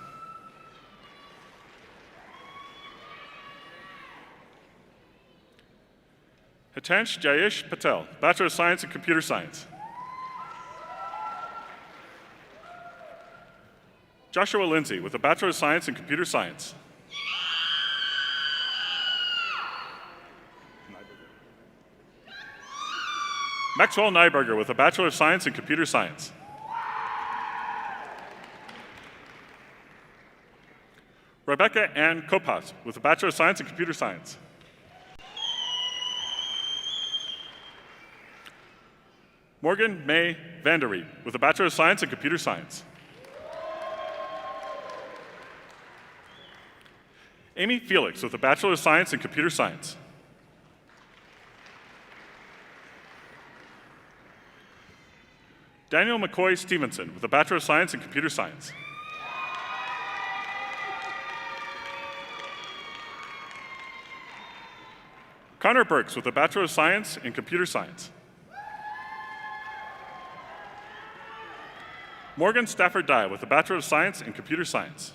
Hitansh Jayesh Patel, Bachelor of Science in Computer Science. Joshua Lindsay, with a Bachelor of Science in Computer Science. Maxwell Nyberger, with a Bachelor of Science in Computer Science. Rebecca Ann Kopas, with a Bachelor of Science in Computer Science. Morgan May Vandereet, with a Bachelor of Science in Computer Science. Amy Felix, with a Bachelor of Science in Computer Science. Daniel McCoy Stevenson, with a Bachelor of Science in Computer Science. Connor Burks, with a Bachelor of Science in Computer Science. Morgan Stafford Dye, with a Bachelor of Science in Computer Science.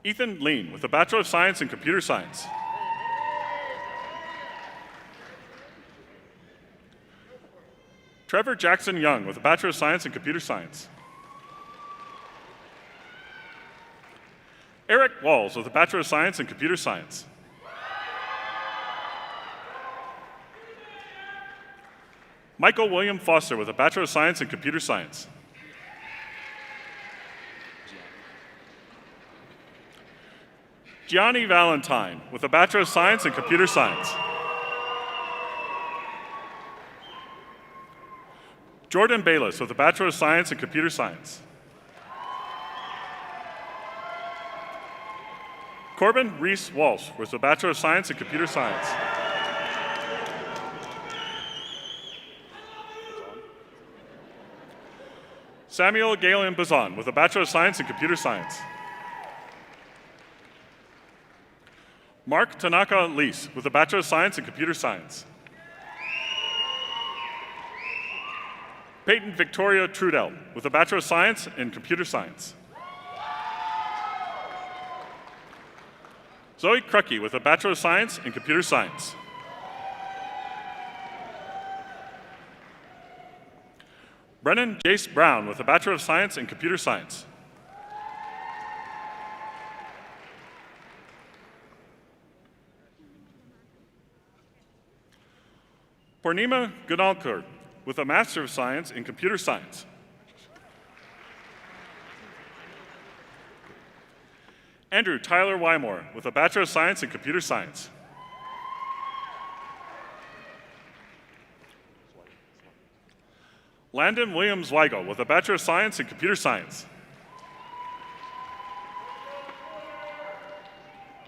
Ethan Lean, with a Bachelor of Science in Computer Science. Trevor Jackson Young, with a Bachelor of Science in Computer Science. Eric Walls, with a Bachelor of Science in Computer Science. Michael William Foster, with a Bachelor of Science in Computer Science. Gianni Valentine, with a Bachelor of Science in Computer Science. Jordan Bayless, with a Bachelor of Science in Computer Science. Corbin Reese Walsh, with a Bachelor of Science in Computer Science. Samuel Galen Bazan, with a Bachelor of Science in Computer Science. Mark Tanaka Leese, with a Bachelor of Science in Computer Science. Peyton Victoria Trudell, with a Bachelor of Science in Computer Science. Zoe Krucky, with a Bachelor of Science in Computer Science. Brennan Jace Brown, with a Bachelor of Science in Computer Science. Purnima Gunalkar, with a Master of Science in Computer Science. Andrew Tyler Wymore, with a Bachelor of Science in Computer Science. Landon Williams Weigel, with a Bachelor of Science in Computer Science.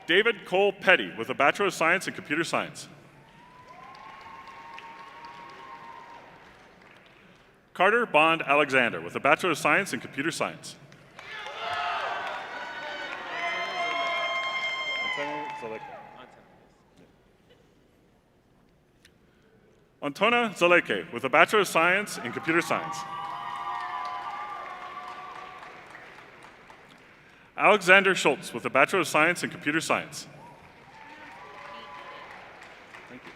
David Cole Petty, with a Bachelor of Science in Computer Science. Carter Bond Alexander, with a Bachelor of Science in Computer Science. Antona Zaleke, with a Bachelor of Science in Computer Science. Alexander Schultz, with a Bachelor of Science in Computer Science. Thank you.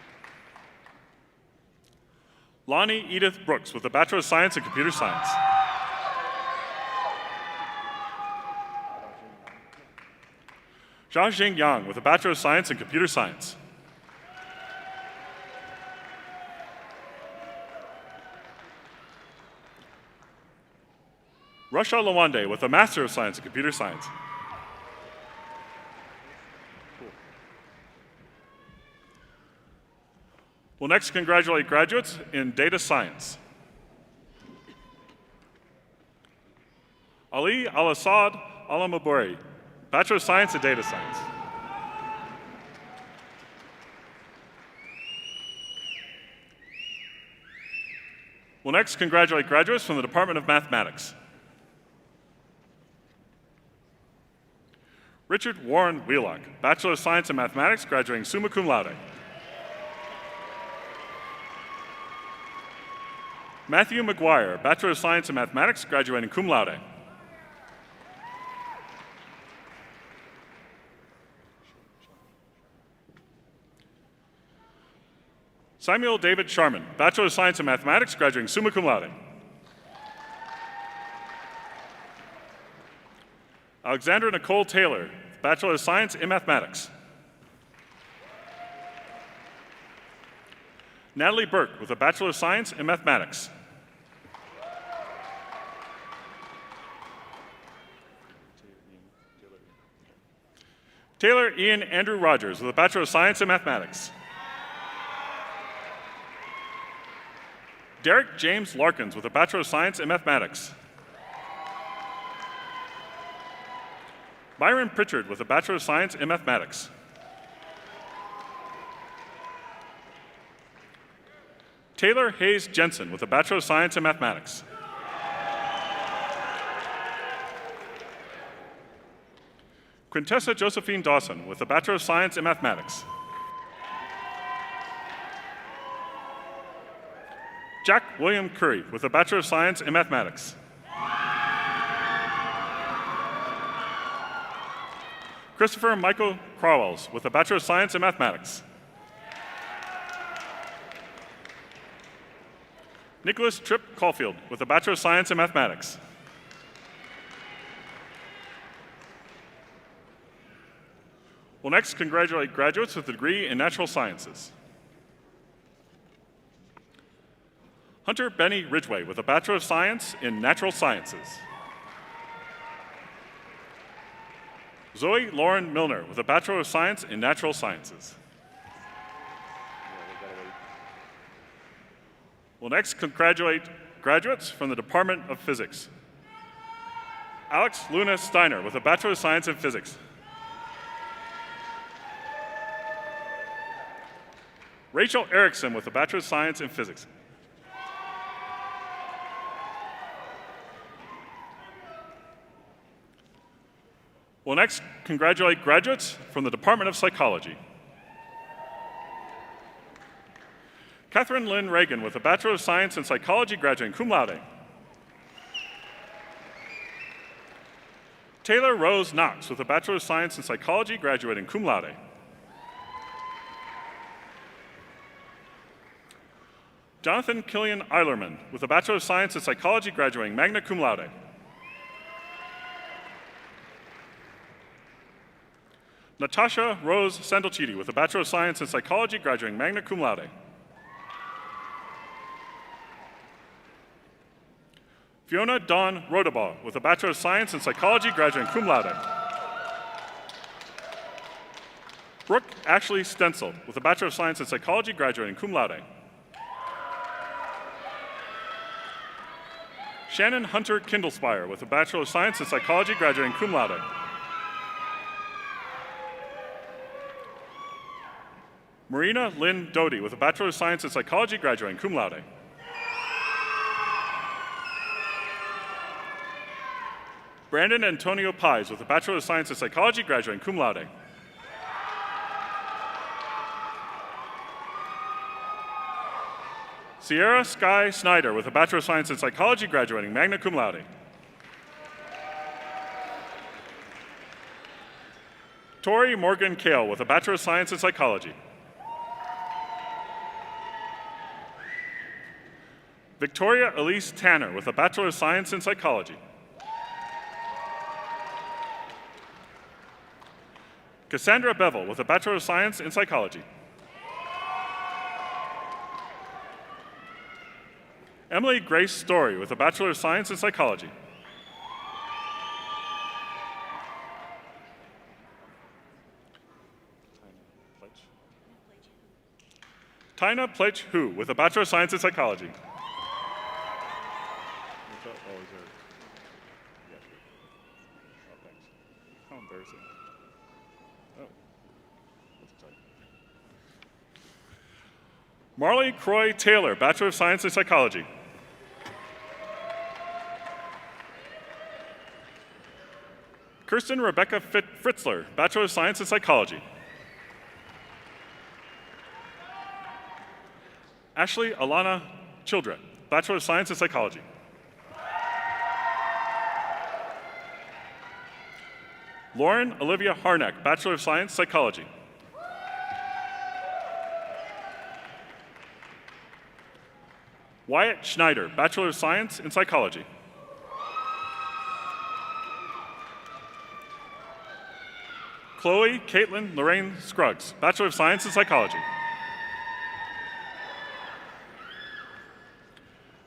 Lonnie Edith Brooks, with a Bachelor of Science in Computer Science. Jiajing Yang with a Bachelor of Science in Computer Science. Rasha Lawande with a Master of Science in Computer Science. We'll next congratulate graduates in Data Science. Ali Al-Assad Alamaburi, Bachelor of Science in Data Science. We'll next congratulate graduates from the Department of Mathematics. Richard Warren Wheelock, Bachelor of Science in Mathematics, graduating summa cum laude. Matthew McGuire, Bachelor of Science in Mathematics, graduating cum laude. Samuel David Sharman, Bachelor of Science in Mathematics, graduating summa cum laude. Alexandra Nicole Taylor, Bachelor of Science in Mathematics. Natalie Burke with a Bachelor of Science in Mathematics. Taylor Ian Andrew Rogers with a Bachelor of Science in Mathematics. Derek James Larkins with a Bachelor of Science in Mathematics. Byron Pritchard with a Bachelor of Science in Mathematics. Taylor Hayes Jensen with a Bachelor of Science in Mathematics. Quintessa Josephine Dawson with a Bachelor of Science in Mathematics. Jack William Curry with a Bachelor of Science in Mathematics. Christopher Michael Crowells with a Bachelor of Science in Mathematics. Nicholas Tripp Caulfield with a Bachelor of Science in Mathematics. We'll next congratulate graduates with a degree in Natural Sciences. Hunter Benny Ridgway with a Bachelor of Science in Natural Sciences. Zoe Lauren Milner with a Bachelor of Science in Natural Sciences. We'll next congratulate graduates from the Department of Physics. Alex Luna Steiner with a Bachelor of Science in Physics. Rachel Erickson with a Bachelor of Science in Physics. We'll next congratulate graduates from the Department of Psychology. Catherine Lynn Reagan with a Bachelor of Science in Psychology, graduating cum laude. Taylor Rose Knox with a Bachelor of Science in Psychology, graduating cum laude. Jonathan Killian Eilerman with a Bachelor of Science in Psychology, graduating magna cum laude. Natasha Rose Sandalchidi with a Bachelor of Science in Psychology, graduating magna cum laude. Fiona Dawn Rodabaugh with a Bachelor of Science in Psychology, graduating cum laude. Brooke Ashley Stencil with a Bachelor of Science in Psychology, graduating cum laude. Shannon Hunter Kindlespire with a Bachelor of Science in Psychology, graduating cum laude. Marina Lynn Doty with a Bachelor of Science in Psychology, graduating cum laude. Brandon Antonio Pies with a Bachelor of Science in Psychology, graduating cum laude. Sierra Sky Snyder with a Bachelor of Science in Psychology, graduating magna cum laude. Tori Morgan Kale with a Bachelor of Science in Psychology. Victoria Elise Tanner with a Bachelor of Science in Psychology. Cassandra Bevel with a Bachelor of Science in Psychology. Emily Grace Story with a Bachelor of Science in Psychology. Tina Pletch Hu with a Bachelor of Science in Psychology. How embarrassing. Oh. Marley Croy Taylor, Bachelor of Science in Psychology. Kirsten Rebecca Fritzler, Bachelor of Science in Psychology. Ashley Alana Children, Bachelor of Science in Psychology. Lauren Olivia Harnack, Bachelor of Science, Psychology. Wyatt Schneider, Bachelor of Science in Psychology. Chloe Caitlin Lorraine Scruggs, Bachelor of Science in Psychology.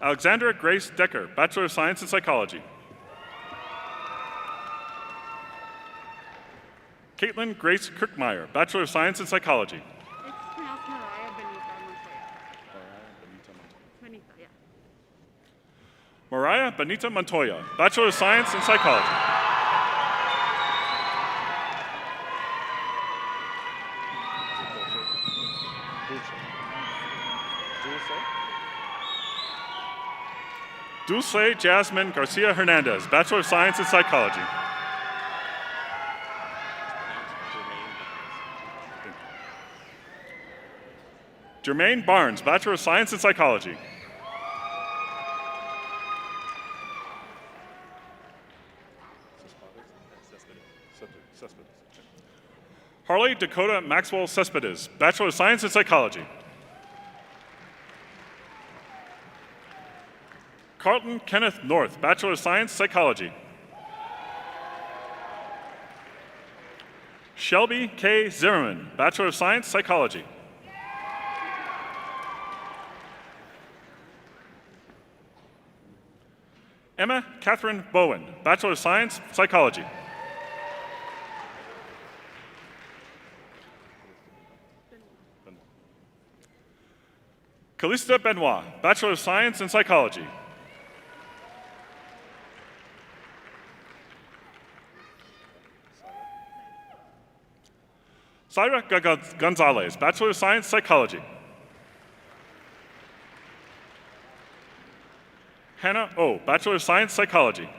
Alexandra Grace Decker, Bachelor of Science in Psychology. Caitlin Grace Kirkmeyer, Bachelor of Science in Psychology. It's pronounced Mariah Benita Montoya. Benita, yeah. Mariah Benita Montoya, Bachelor of Science in Psychology. Dulce Jasmine Garcia Hernandez, Bachelor of Science in Psychology. Jermaine Barnes, Bachelor of Science in Psychology. Harley Dakota Maxwell Cespedes, Bachelor of Science in Psychology. Carlton Kenneth North, Bachelor of Science, Psychology. Shelby K. Zimmerman, Bachelor of Science, Psychology. Emma Catherine Bowen, Bachelor of Science, Psychology. Callista Benoit, Bachelor of Science in Psychology. Syra Gonzalez, Bachelor of Science, Psychology. Hannah O, Bachelor of Science, Psychology.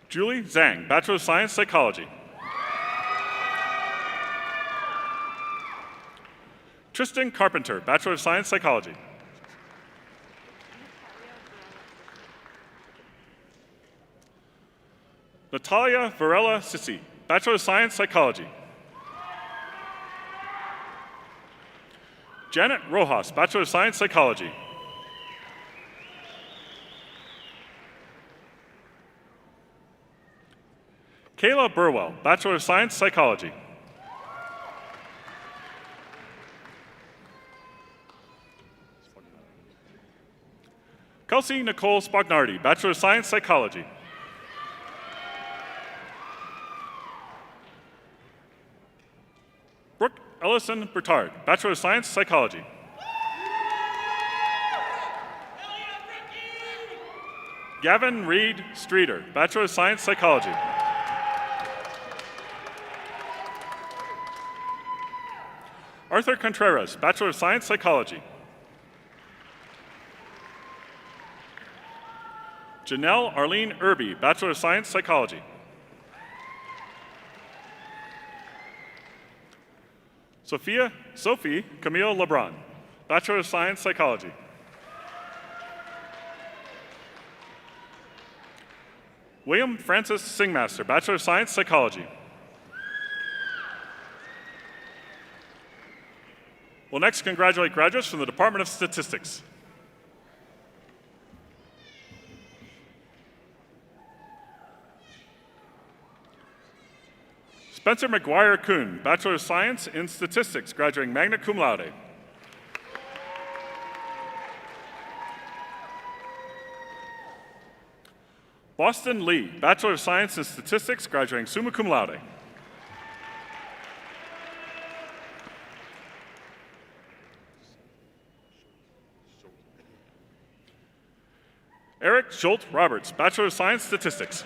Julie Zhang, Bachelor of Science, Psychology. Tristan Carpenter, Bachelor of Science, Psychology. Natalia Varela Sissi, Bachelor of Science, Psychology. Janet Rojas, Bachelor of Science, Psychology. Kayla Burwell, Bachelor of Science, Psychology. Kelsey Nicole Spagnardi, Bachelor of Science, Psychology. Brooke Ellison Bertard, Bachelor of Science, Psychology. Gavin Reed Streeter, Bachelor of Science, Psychology. Arthur Contreras, Bachelor of Science, Psychology. Janelle Arlene Irby, Bachelor of Science, Psychology. Sophie Camille Lebron, Bachelor of Science, Psychology. William Francis Singmaster, Bachelor of Science, Psychology. We'll next congratulate graduates from the Department of Statistics. Spencer McGuire Kuhn, Bachelor of Science in Statistics, graduating magna cum laude. Boston Lee, Bachelor of Science in Statistics, graduating summa cum laude. Eric Schult Roberts, Bachelor of Science Statistics.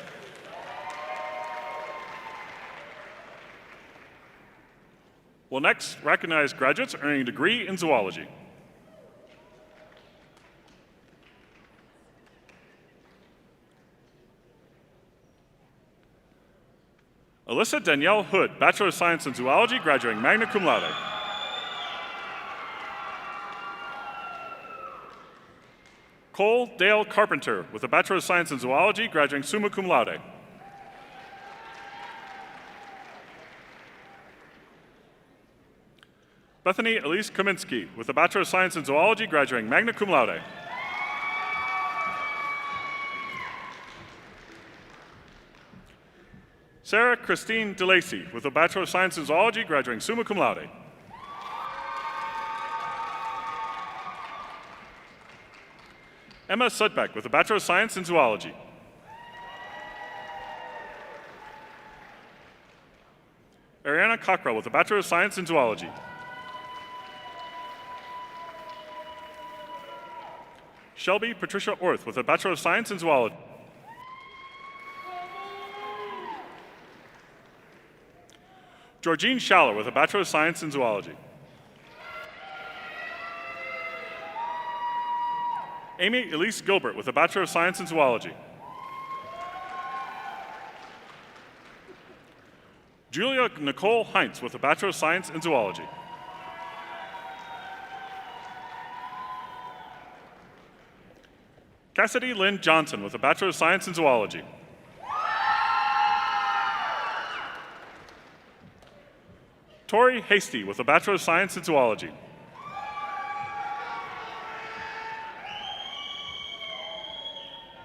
We'll next recognize graduates earning a degree in zoology. Alyssa Danielle Hood, Bachelor of Science in Zoology, graduating magna cum laude. Cole Dale Carpenter, with a Bachelor of Science in Zoology, graduating summa cum laude. Bethany Elise Kaminsky, with a Bachelor of Science in Zoology, graduating magna cum laude. Sarah Christine DeLacy, with a Bachelor of Science in Zoology, graduating summa cum laude. Emma Sudbeck, with a Bachelor of Science in Zoology. Ariana Cockrell, with a Bachelor of Science in Zoology. Shelby Patricia Orth, with a Bachelor of Science in Zoology. Georgine Schaller, with a Bachelor of Science in Zoology. Amy Elise Gilbert, with a Bachelor of Science in Zoology. Julia Nicole Heinz, with a Bachelor of Science in Zoology. Cassidy Lynn Johnson, with a Bachelor of Science in Zoology. Tori Hasty, with a Bachelor of Science in Zoology.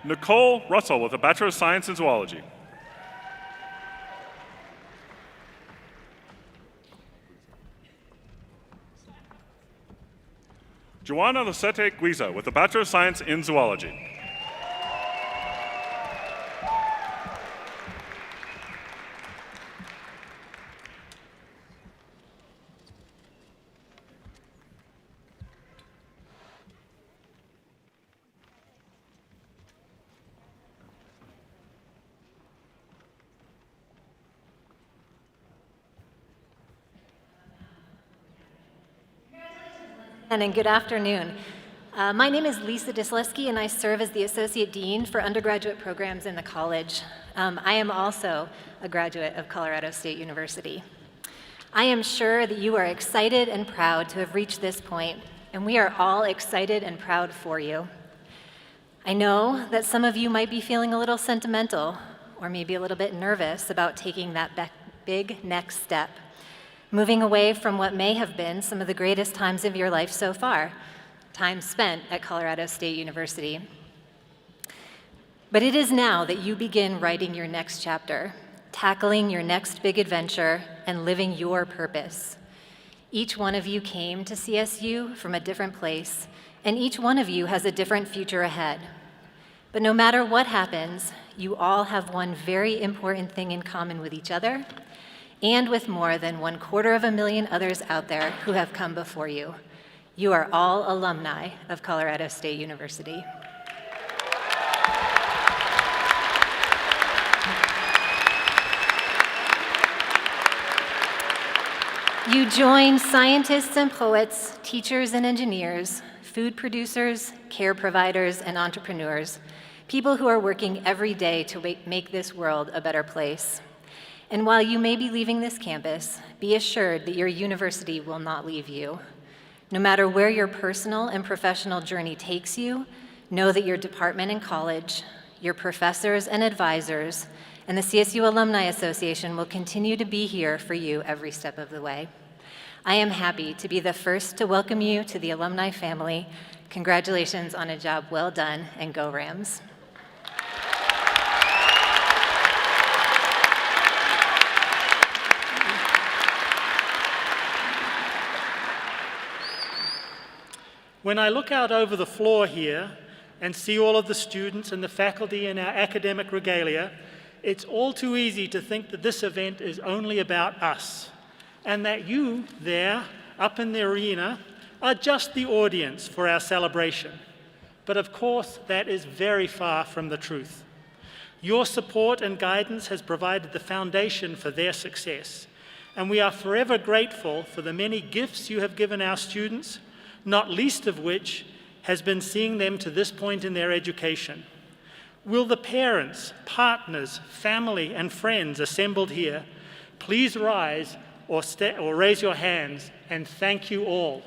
Nicole Russell, with a Bachelor of Science in Zoology. Joanna Lucete Guiza, with a Bachelor of Science in Zoology. And good afternoon. My name is Lisa Disleski, and I serve as the Associate Dean for undergraduate programs in the college. I am also a graduate of Colorado State University. I am sure that you are excited and proud to have reached this point, and we are all excited and proud for you. I know that some of you might be feeling a little sentimental or maybe a little bit nervous about taking that big next step, moving away from what may have been some of the greatest times of your life so far, time spent at Colorado State University. But it is now that you begin writing your next chapter, tackling your next big adventure, and living your purpose. Each one of you came to CSU from a different place, and each one of you has a different future ahead. But no matter what happens, you all have one very important thing in common with each other, and with more than 250,000 others out there who have come before you. You are all alumni of Colorado State University. You join scientists and poets, teachers and engineers, food producers, care providers, and entrepreneurs, people who are working every day to make this world a better place. And while you may be leaving this campus, be assured that your university will not leave you. No matter where your personal and professional journey takes you, know that your department and college, your professors and advisors, and the CSU Alumni Association will continue to be here for you every step of the way. I am happy to be the first to welcome you to the alumni family. Congratulations on a job well done, and go Rams. When I look out over the floor here and see all of the students and the faculty in our academic regalia, it's all too easy to think that this event is only about us, and that you there, up in the arena, are just the audience for our celebration. But of course, that is very far from the truth. Your support and guidance has provided the foundation for their success, and we are forever grateful for the many gifts you have given our students, not least of which has been seeing them to this point in their education. Will the parents, partners, family, and friends assembled here please rise or raise your hands and thank you all.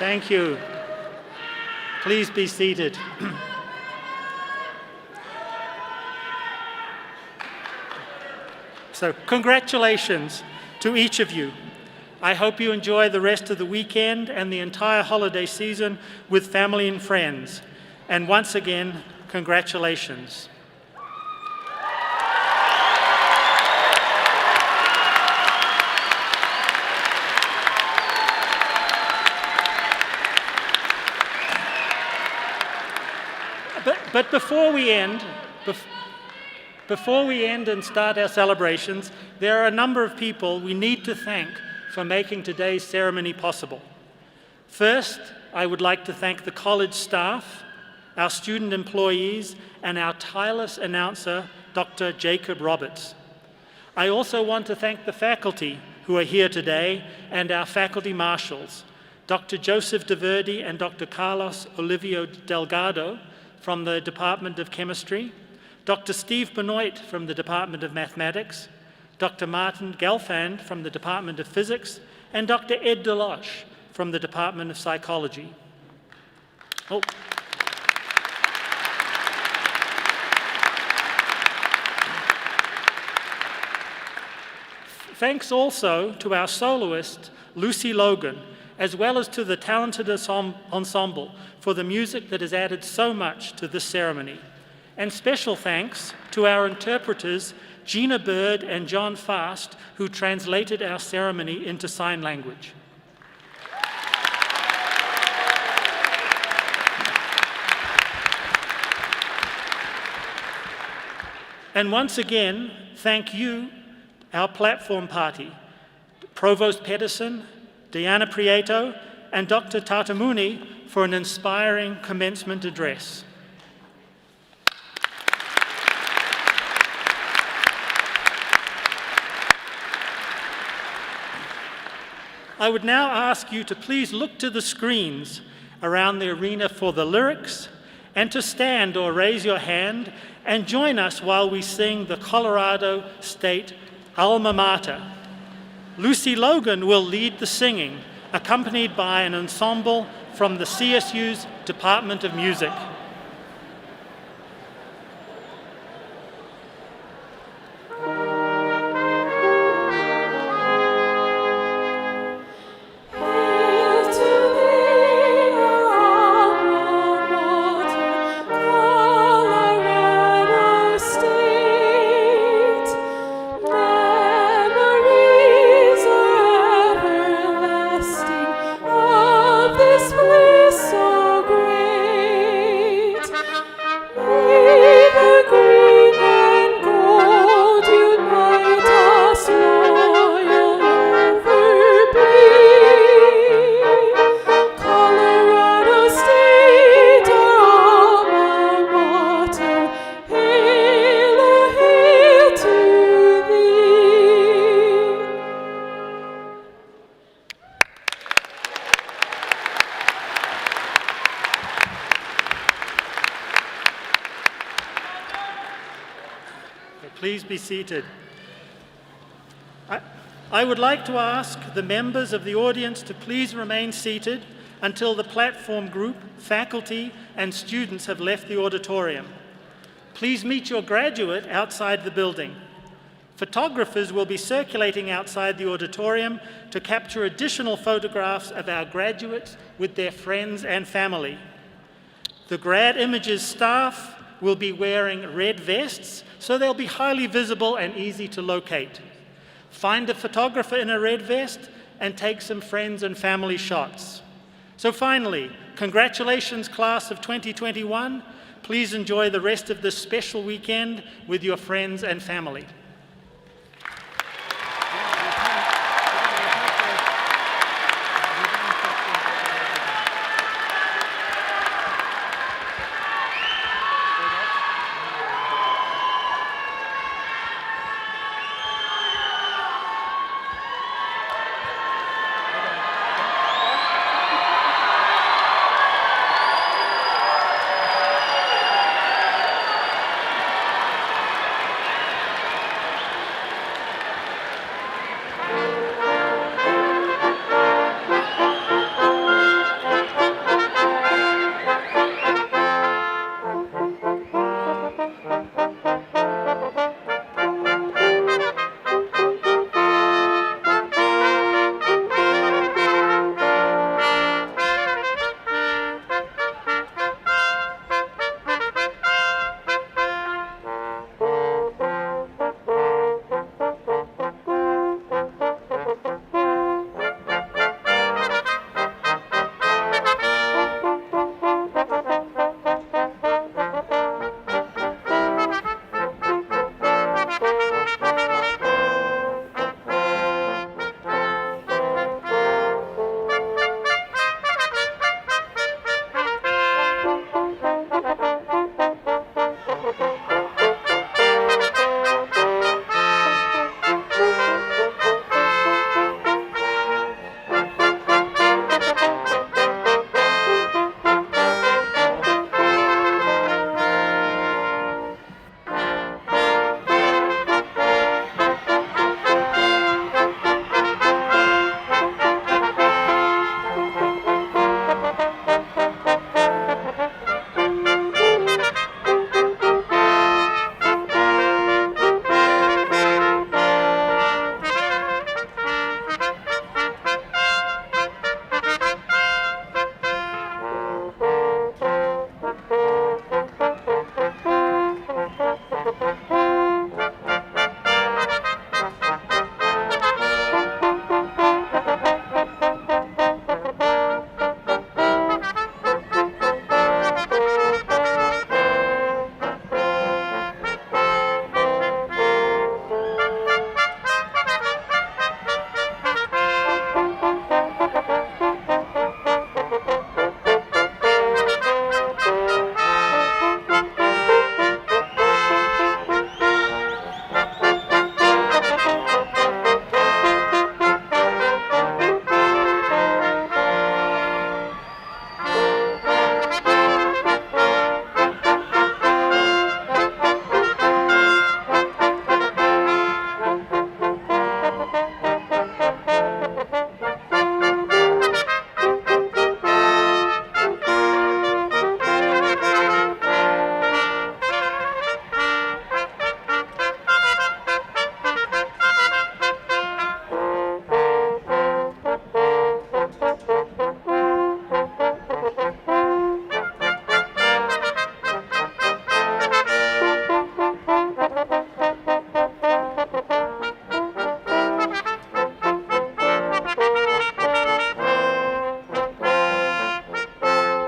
Thank you. Please be seated. So, congratulations to each of you. I hope you enjoy the rest of the weekend and the entire holiday season with family and friends. And once again, congratulations. But before we end and start our celebrations, there are a number of people we need to thank for making today's ceremony possible. First, I would like to thank the college staff, our student employees, and our tireless announcer, Dr. Jacob Roberts. I also want to thank the faculty who are here today and our faculty marshals, Dr. Joseph DeVerde and Dr. Carlos Olivio Delgado, from the Department of Chemistry, Dr. Steve Benoit from the Department of Mathematics, Dr. Martin Gelfand from the Department of Physics, and Dr. Ed Deloche from the Department of Psychology. Oh. Thanks also to our soloist, Lucy Logan, as well as to the talented ensemble for the music that has added so much to this ceremony. And special thanks to our interpreters, Gina Bird and John Fast, who translated our ceremony into sign language. And once again, thank you, our platform party, Provost Pedersen, Diana Prieto, and Dr. Tatamuni for an inspiring commencement address. I would now ask you to please look to the screens around the arena for the lyrics, and to stand or raise your hand and join us while we sing the Colorado State Alma Mater. Lucy Logan will lead the singing, accompanied by an ensemble from the CSU's Department of Music. Please be seated. I would like to ask the members of the audience to please remain seated until the platform group, faculty, and students have left the auditorium. Please meet your graduate outside the building. Photographers will be circulating outside the auditorium to capture additional photographs of our graduates with their friends and family. The Grad Images staff will be wearing red vests, so they'll be highly visible and easy to locate. Find a photographer in a red vest and take some friends and family shots. So finally, congratulations, class of 2021. Please enjoy the rest of this special weekend with your friends and family.